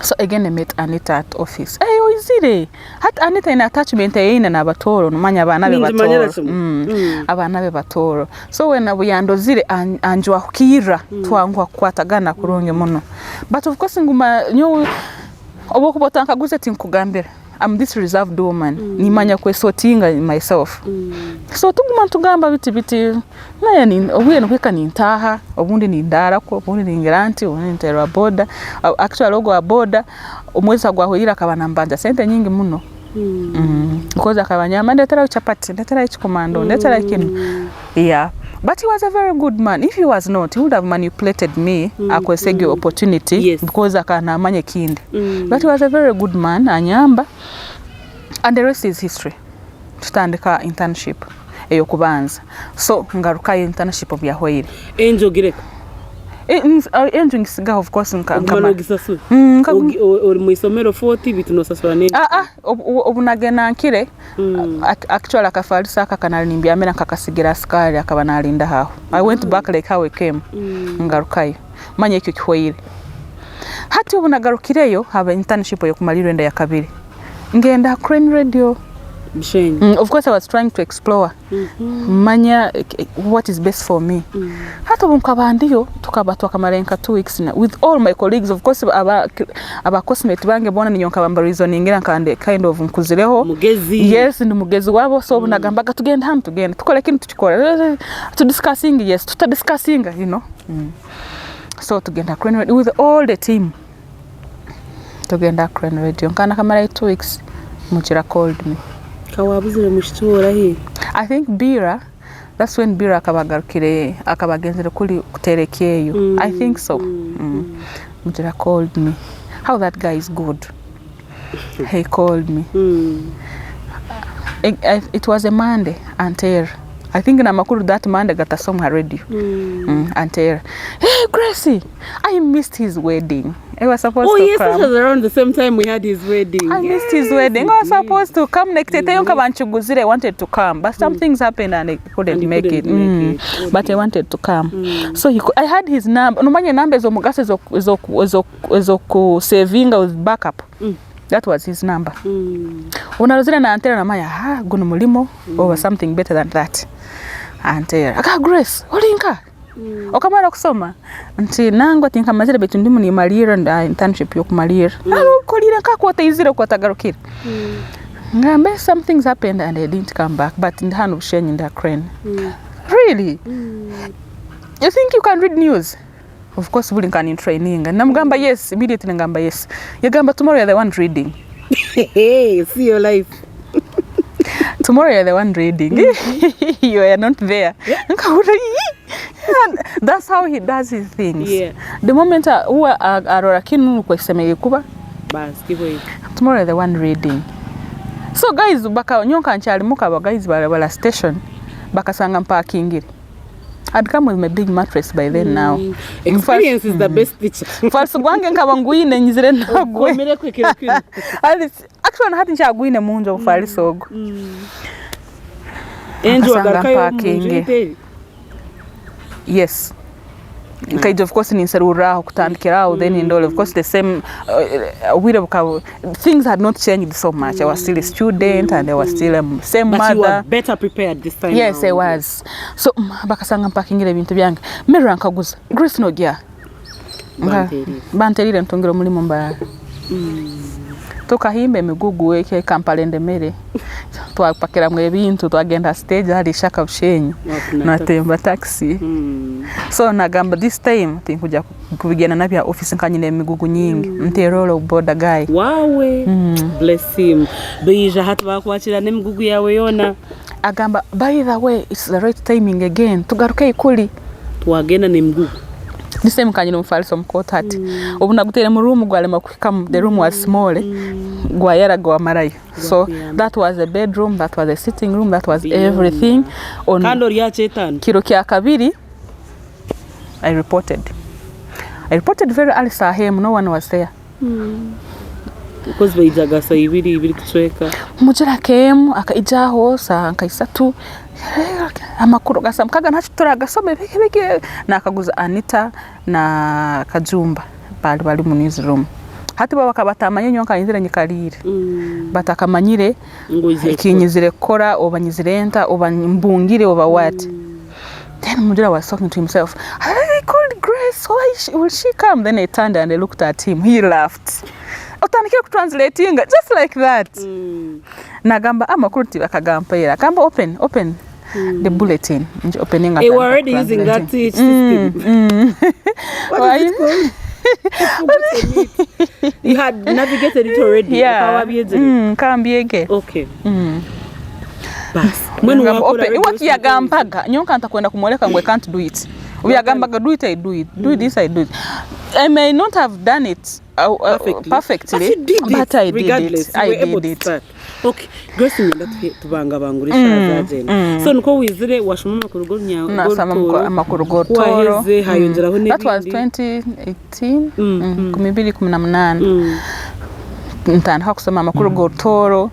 So again I met Anita at office. Hey, oizire. Hat Anita in attachment ina na batoro numanya abana be batoro. Abana be batoro. So when abuyando zire anjwa kira twangwa kwatagana kurunge muno. But of course nguma nyo obokubotanka guze tinkugambira. I'm this reserved woman. Nimanya kwesotinga myself. So tuguma tugamba biti naye ni obuye nokweka nintaha obundi nindara ko obundi ningiranti obundi ntera boda actually logo wa boda omweza gwahurira kabana mbanja sente nyingi muno because akabanyama ndetera chapati ndetera ichikomando ndetera ikinu yeah. But he was a very good man. If he was not, he would have manipulated me akwesege opportunity because akana amanye kindi. But he was a very good man anyamba and the rest is history. Tutandika internship eyo kubanza. So ngaruka internship of yahoire. Enjo gireka. Enjo ngisiga of course nkama gisasu. Ori muisomero 40 bituno sasura nene. Obunagena nkire actually akafalisa akanalimbya amera kakasigira skali akabana Alinda haho. I went back like how I came. Ngarukayo. Manye ekyo kihoire. Hati obunagarukireyo haba internship yo kumaliro enda ya kabiri. Ngenda Crane Radio. Of course I was trying to explore manya what is best for me. Hata bunkabandiyo tukabatu akamarenka 2 weeks with all my colleagues. Of course aba cosmate bange bona ninyonka bamba reasoning nkande kind of nkuzireho mugezi. Yes ndi mugezi wabo so bunagambaga tugenda ham tugenda tukole kintu tukikora to discussing discussing you know. So tugenda Crane Radio with all the team. Tugenda Crane Radio nkana kamara 2 weeks Mujira called me. Kawabuzire mushitubora he. I think Bira, that's when Bira akabagarukire akabagenzere kuli kuterekeyo. I think so. Mujira called me. How that guy is good. He called me. It was a Monday until I think na makuru that Monday gatasoma radio. Antera. Hey Gracie, I missed his wedding. I was supposed to come. Oh yes, it was around the same time we had his wedding. I missed his wedding. I was supposed to come next day. I wanted to come, but some things happened and I couldn't make it. But I wanted to come. So I had his number. No manya number zomugase saving with backup. That was his number. Unaruzira na Antera na maya guno mulimo or something better than that. Antera aka Grace olinka okamara kusoma nti nango tinka mazire betu ndimu ni malira nda internship yo kumalira alo kolira kakwota izire kwatagarukira ngambe some things happened and I didn't come back, but in the hand of Shane in the crane. Really? You think you can read news? Of course we can in training and namgamba yes immediately ngamba yes yagamba tomorrow you're the one reading. Hey, see your life. Tomorrow you're the one reading. You are not there. That's how he does his things. Yeah. The moment arora kinu kweseme kuba bas kibo tomorrow you're the one reading. So guys baka nyonka nchali muka ba guys bala station bakasanga parking. I'd come with my big mattress by then now. Experience is the best teacher. False gwange nkabangwine nyizire nagwe. Actually hati nchagwine munjo ufali sogo. Enjo agarkayo munjo. Yes. Kind of course in Serura kutandikira then and all of course the same things had not changed so much. I was still a student and I was still same but mother. You were better prepared this time. Yes, I was. So bakasanga mpakingira bintu byange mirra nkaguza Grace no gya banterire ntongero mulimo mbara tukahimbe migugu weke Kampala ndemere twapakira mwe bintu twagenda stage hali shaka bushenyi natemba taxi. So nagamba this time tinkuja kubigena nabya office nkanyine migugu nyingi nterolo boda guy wawe bless him beija hatu bakwachira ne migugu yawe yona agamba by the way it's the right timing again tugaruke ikuli twagenda ne migugu the same kanyine mfaliso mkota ati obuna gutere mu room gwale makwikam the room was small gwayara gwa marayo. So that was a bedroom, that was a sitting room, that was everything on kando ya chetan kiro kya kabiri. I reported very early sahem, no one was there. Because baijaga sa ibiri kuchweka mujira kem akaijaho sa nkaisatu amakuru gasamkaga nachitora gasome beke nakaguza Anita na Kajumba bali mu newsroom hati bakabatamanye nyonka inzira nyikalire batakamanyire ikinyizire kora obanyizirenta obanymbungire oba what. Then Mujira was talking to himself. I called Grace. Why will she come? Then I turned and I looked at him. He laughed. Otanikira translating just like that. Nagamba amakuruti bakagampera. Kamba open the bulletin. Opening up. You were already using that system. What is it called? You had navigated it already. Yeah. Okay. Bas. When what yagampaga nyonka ntakwenda kumoleka ngwe can't do it. We yagambaga do it I do it. Do this I do it. I may not have done it perfectly but I did it. I did it. Okay. Grace ngenda tubanga bangurisha zaje. So nuko wizire washuma makurugo nyawo. Nasama makurugo toro. Hayongeraho ne. That was 2018. 2018. Ntandika kusoma makurugo toro.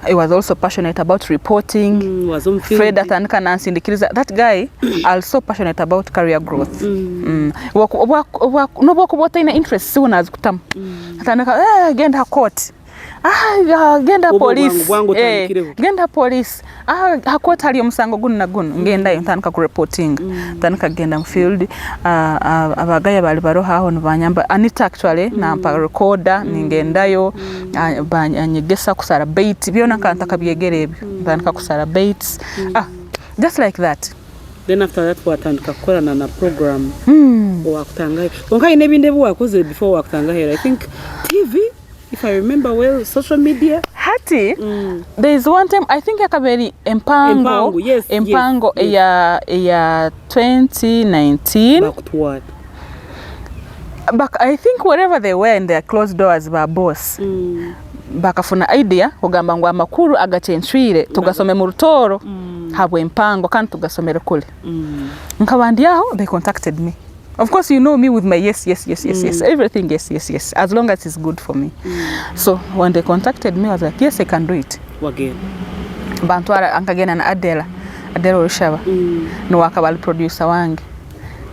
I was also passionate about reporting. Fred atandika nansindikiriza. That guy also passionate about career growth. Nobo kubota ina interest siwona azikutamu. Atandika genda court. Genda police. Genda police. Hakota ali omusango guno na guno ngenda ntandika ku reporting. Ntandika genda mu field abagaya bali baroha aho nbanyamba Anita actually na mpa recorder ningendayo banyegesa kusara bait byona kantaka byegere ebyo ntandika kusara baits just like that. Then after that watandika kukorana na program wakutangaye konka inebinde bwakoze before wakutangaye I think TV. If I remember well, social media. Hati, there is one time, I think yakaberi Empango. Yes, Empango yes. ya 2019. Back to what? Back, I think wherever they were in their closed doors by boss. Bakafuna idea, ugamba ngwa makuru agachenchwire, tugasome mu rutoro. habwe empango kandi tugasomera kule nkabandi aho they contacted me. Of course, you know me with my yes, everything yes, as long as it's good for me. So when they contacted me, I was like, yes, I can do it. Again. Bantwara ankagenda na Adela Rushaba. No wakabali producer wange.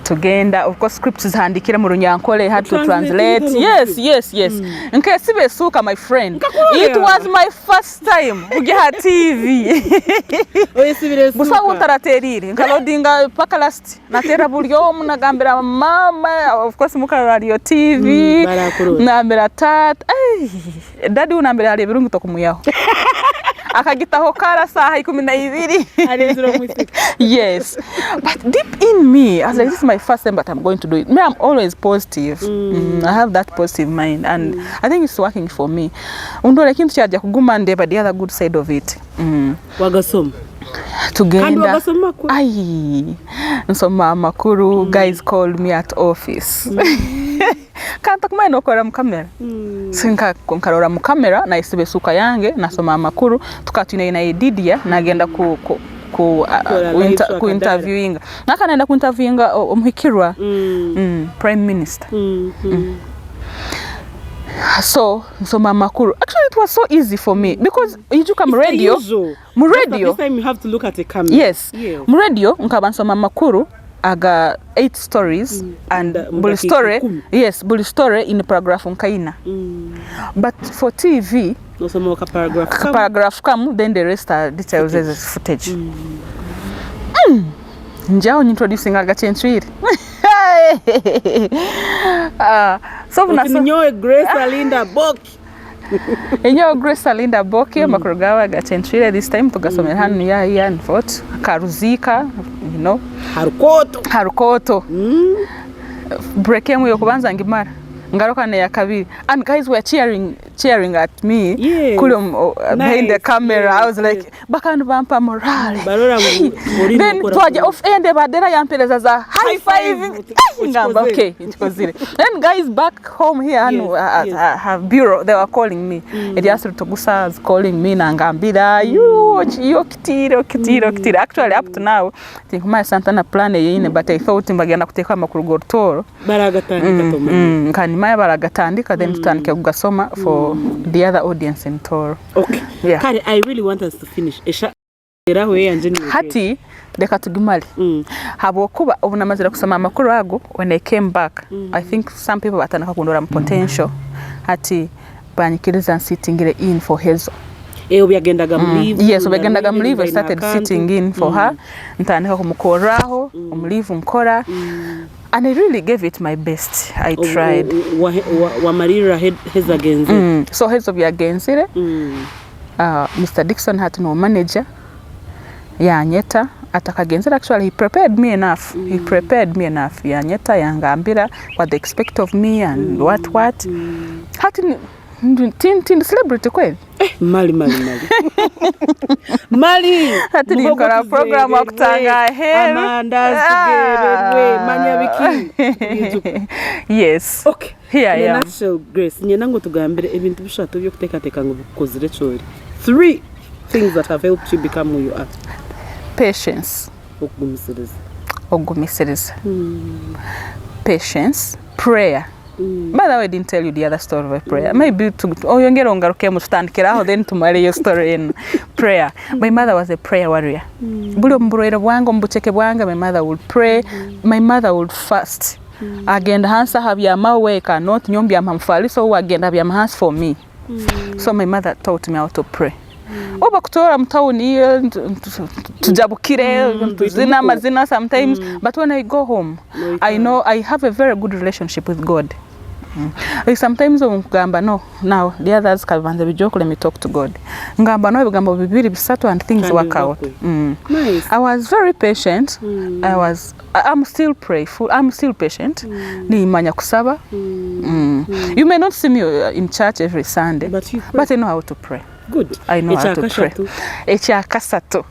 Tugenda, of course, scripts handikira mu Runyankole, had to translate. Yes. Nke sibe suka, my friend. It was my first time kugiha TV. Busa utaraterire nkalodinga paka last natera bulyo munagambira mama, of course muka radio TV nambira tat dadi unambira ale birungu tokumuyaho akagitaho kara saha 12 yes, but deep in me I was like, this is my first time, but I'm going to do it. Me, I'm always positive. I have that positive mind, and I think it's working for me. Undole kintu chaja kuguma ndeba the other good side of it. Wagasoma tugenda nsoma makuru. Guys called me at office kanta kumene okora mu camera sinka konkarora mu camera na isibe suka yange nasoma makuru tukatuna ina edidia nagenda ku interviewing nakanaenda ku interviewing omuhikirwa prime minister. So nsoma makuru. Actually, it was so easy for me because you come radio. This time you have to look at the camera. Yes. Mu radio nkaba nsoma makuru aga 8 stories and bully story. Yes, bully story in paragraph nkaina. But for TV, no some paragraph come, then the rest are details as footage. Njao introducing aga chenchiri. So nyoe Grace Alinda Abooki. Enyo Grace Alinda Abooki makrugawa aga chenchiri this time tugasomera hanu ya and vote karuzika, you know, harukoto breakemu yokubanza ngimara ngaruka ne yakabiri, and guys were cheering at me behind the camera. I was like bakandu bampa morale then twaje off end badera yampeleza za high five ngamba okay ichikozire. Then guys back home here have bureau, they were calling me Eliasru Togusa is calling me nangambira yo kitiro. Actually up to now I think my Santana plan yine, but I thought mbagenda kuteka makuru gortoro baragatandika to kanimaya baragatandika then tutanike kugasoma for the other audience in Toro. Okay. Yeah. Kari, I really want us to finish. Hati deka tugimali. Habo kuba obunamazira kusoma amakuru ago when I came back. I think some people batanaka kundora potential. Hati banyikiriza sitting in for Hezo. Obiagendaga mlivu. Yes, obiagendaga mlivu. I started sitting in for her. Ntanika kumukoraho, umlivu mkora. And I really gave it my best. I tried. Wamarira Hezo agenzi. So Hezo byagenzire. Mr. Dixon had no manager. Ya Nyeta atakagenzira. Actually he prepared me enough. Ya Nyeta yangambira what they expect of me and what. Hati tin celebrity kweli. Mali. Mali. Hati nikora program wakutanga heri. Amandazi we manyabiki. Yes. Okay. Here I am. Natural Grace. Nyenango tugambire ebintu bishatu byo kutekateka ngo bukozire cyori. 3 things that have helped you become who you are. Patience. Ogumisiriza. Patience. Prayer. By the way, I didn't tell you the other story of a prayer. Maybe yongera ongaruke mutandikiraho then tumare your story in prayer. My mother was a prayer warrior. Bulo mburoera bwango mbucheke bwanga, my mother would pray. My mother would fast. Agenda hansa habya mawe cannot nyombi amamfali, so agenda habya hands for me. So my mother taught me how to pray. Oba kutora mtauni tujabukire tuzina mazina sometimes, but when I go home I know I have a very good relationship with God. Sometimes ngamba no, now the others kavanza bijoko, let me talk to God. Ngamba no bigamba bibiri bisatu and things work out. Nice. I was very patient. I'm still prayerful. I'm still patient. Ni manya kusaba. You may not see me in church every Sunday, but I know how to pray. Good. I know how to pray. Echa kasato.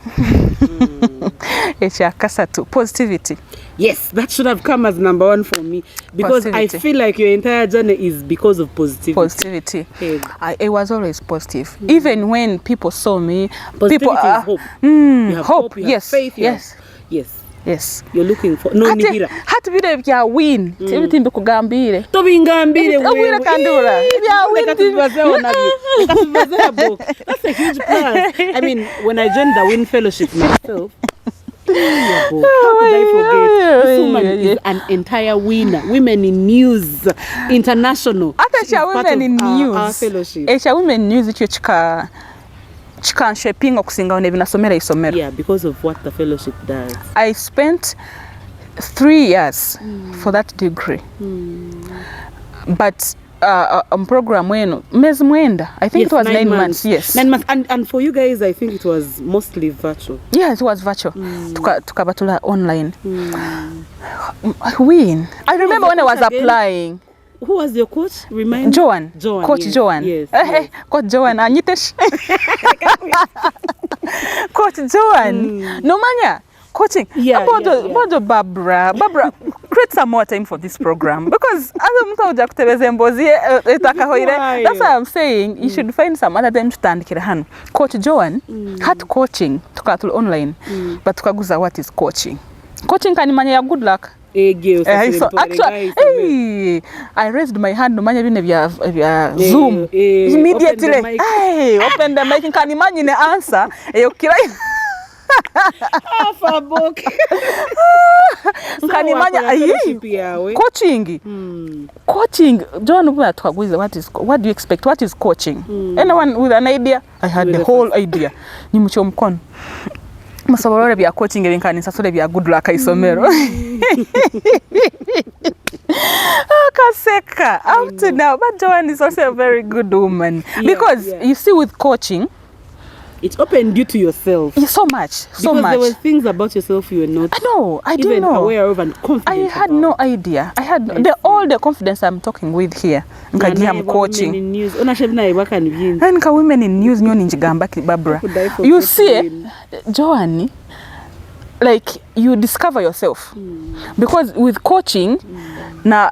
Ekyakasatu, positivity. Yes, that should have come as number one for me because Positivity. I feel like your entire journey is because of positivity. Positivity. Hey. I was always positive. Even when people saw me, Positivity people is hope. You have hope, you have yes, faith, you yes, have, yes. yes. You're looking for no nihira. Hati bire bya win, tibiti mbikugambire. Tobingambire Obwire kandura. Bya win. That's a huge plus. I mean, when I joined the Win Fellowship myself, how could I forget? This woman is an entire winner. Women in News International. Ata women in news. Our fellowship. Women in news icho chikanshaping okusinga one binasomera isomero. Yeah, because of what the fellowship does. I spent 3 years for that degree. But program wenu mwezi mwenda, I think it was 9 months. Yes, 9 months. And for you guys, I think it was mostly virtual. Yeah, it was virtual. Tukabatula online. Win. I remember when I was applying. Who was your coach? Remind Joan. Coach yes. Joan. Yes. Hey, Coach Joan. Anyitesh. Coach Joan. No manya. Coaching. About Barbara. Barbara, create some more time for this program because that's why I'm saying you should find some other time to stand kirahano. Coach Joan had coaching tukatul online, but tukaguza what is coaching. Coaching kanimanya ya good luck. So actually, hey, I raised my hand no manya bine vya Zoom immediately. Hey, open the mic kanimanya ne answer yokira Abooki. Kanimanya coaching. Coaching. John, what do you expect? What is coaching? Anyone with an idea? I had the whole idea. Ni mucho mkono. Masoborore bya coaching ebinkanisa sole bya good luck isomero. Kaseka up to now, but Joan is also a very good woman because you see with coaching it opened you to yourself. So much. Because there were things about yourself you were not I didn't know. Aware of and confident I had no idea. I had all the confidence I'm talking with here. I'm coaching. In news. And women in news Barbara. You see, Joanne, like you discover yourself. Because with coaching, now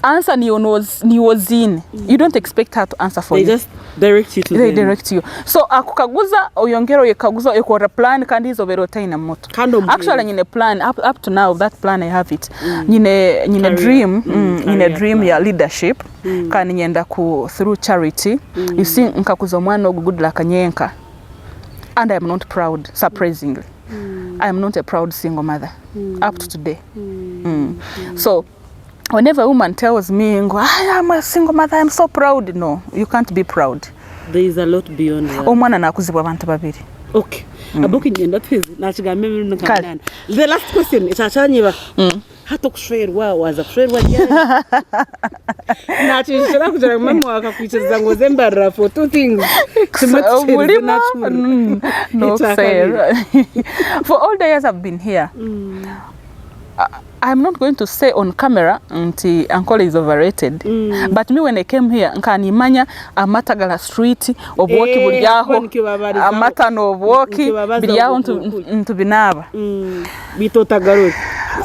answer ni was in. You don't expect her to answer for you. They just direct you to them. They direct you. So akukaguza oyongero yekaguza yekora plan kandi izo berota ina moto. Actually nyine plan up to now that plan I have it. Nyine dream, dream ya leadership kandi nyenda ku through charity. You see nkakuza mwana good luck nyenka. And I am not proud, surprisingly. I am not a proud single mother up to today. So whenever a woman tells me, I am a single mother, I'm so proud. No, you can't be proud. There is a lot beyond that. Okay. Abooki ngenda tezi nachigameme nkanana. The last question itachanyiba. Hato kushwerwa waza kushwerwa jana. Nachishira kujara mama wakakwicheza ngo zembara for two things. No fair. For all the years I've been here, I'm not going to say on camera until uncle is overrated. But me when I came here, nkanimanya amatagala street obwoki bulyaho amatano obwoki bilyaho ntubinaba bitotagaruka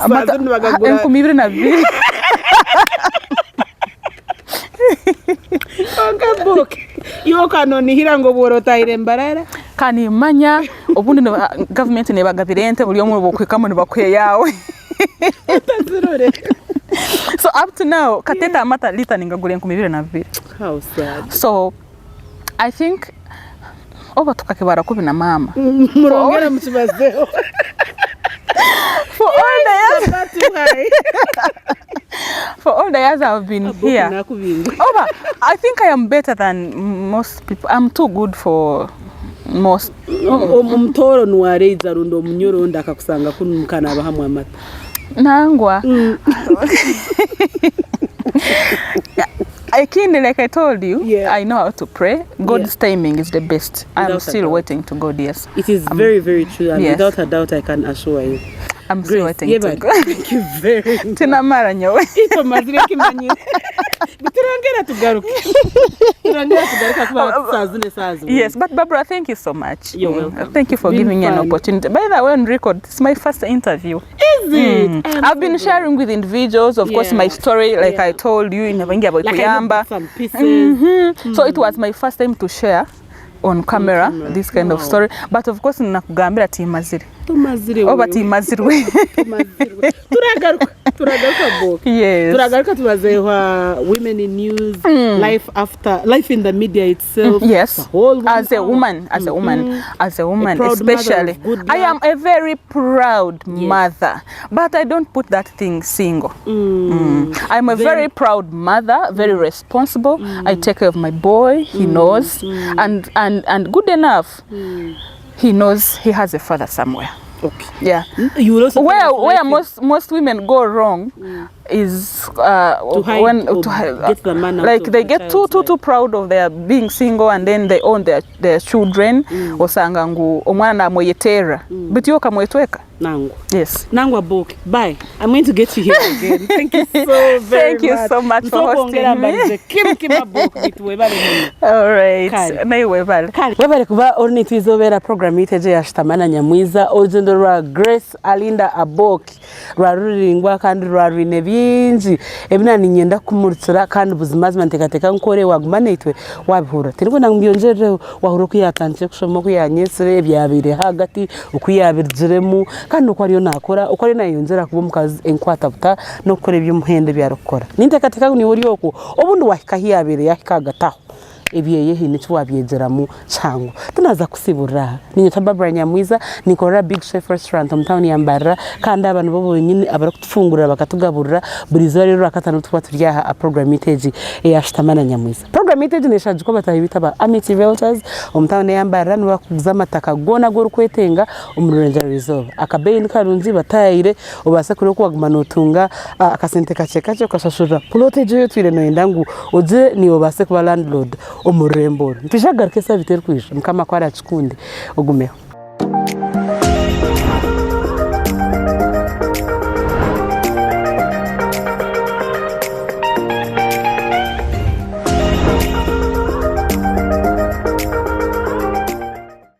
bazindi bagagura 2022 Abooki yo kanoni hira ngo borotayire mbarara kanimanya obundi government ne bagabirente buli omwe bokwekamo ne bakwe yawe. So up to now, kateta amata lita ningagule 2022. How sad. So I think over tukakibara kubi na mama. Murongera mutubazeo. For all the years I've been here. I think I am better than most people. I'm too good for most. Umtoro nuwareiza rundo mnyoro ndaka kusanga kunumkana abahamwe amata. Nangwa. Like I told you, I know how to pray. God's timing is the best. I'm still waiting to God, yes. It is very, very true. And without a doubt, I can assure you. I'm still waiting to go. Thank you very much. Tinamara nyowe. Ito mazire kimanyire. Turongera tugaruke. Turongera tugaruka kuba sazune sazu. Yes, but Barbara, thank you so much. You're welcome. Thank you for giving me an opportunity. By the way, on record, it's my first interview. Is it? I've been sharing with individuals, of course, my story, like I told you in Nabangia Like Kuyamba. some pieces. So it was my first time to share on camera this kind of story. But of course, nakugambira timazire. Oba timazirwe. Turagaruka book. Yes. Turagaruka tubazewa women in news, life in the media itself. Yes. As a woman, especially. I am a very proud mother, but I don't put that thing single. I'm a very proud mother, very responsible. I take care of my boy. He knows, and good enough. He knows he has a father somewhere. Okay. Yeah. You will also where most women go wrong is to hide, get the man out like of they the get too proud of their being single, and then they own their children. Osanga ngu omwana na moyetera. But you kamwetweka. Nangu. Yes. Nangu Abooki. Bye. I'm going to get you here again. Thank you so very Thank you so much for hosting me. Kim Abooki. All right. Na iwebale. Webale kuba orni twizobera program iteje yashitamana nyamwiza ojendo rwa Grace Alinda Abooki rwaruringwa kandi rwarine byinji ebinani nyenda kumuritsira kandi buzimazima ntekateka nkore wagumane itwe wabihura tiriko nangyonjere wahura kuyatanje kushoma kuyanyesere ebyabire hagati ukuyabirjiremu kandi uko ariyo nakora uko ari nayonzera kuba mukazi enkwatabuta no gukora iby'umuhende byarokora nintekateka ni wori yoko obundi wahikahiyabire yakagataho ebyeye hine cywabyegeramu cyangwa tunaza kusibura ninyita Barbara Nyamwiza nikora Big Chef Restaurant mu town ya Mbarara kandi abantu bo bonyine abarakutufungurira bakatugaburira buri zo rero akatanu tuba turyaha a program iteji yashitamana Nyamwiza program iteji neshaje ko batahibita ba Amity Realtors mu town ya Mbarara no bakuza amataka gona go rukwetenga umurenge resolve akabeyi karunzi batayire ubase kuri ko wagumanotunga akasente kacekaje ukashashura ploteje yo twire no endangu oje ni obase kuba landlord umurembo ntijagaruke sa biterwisha mukama kwara chikunde ugumeho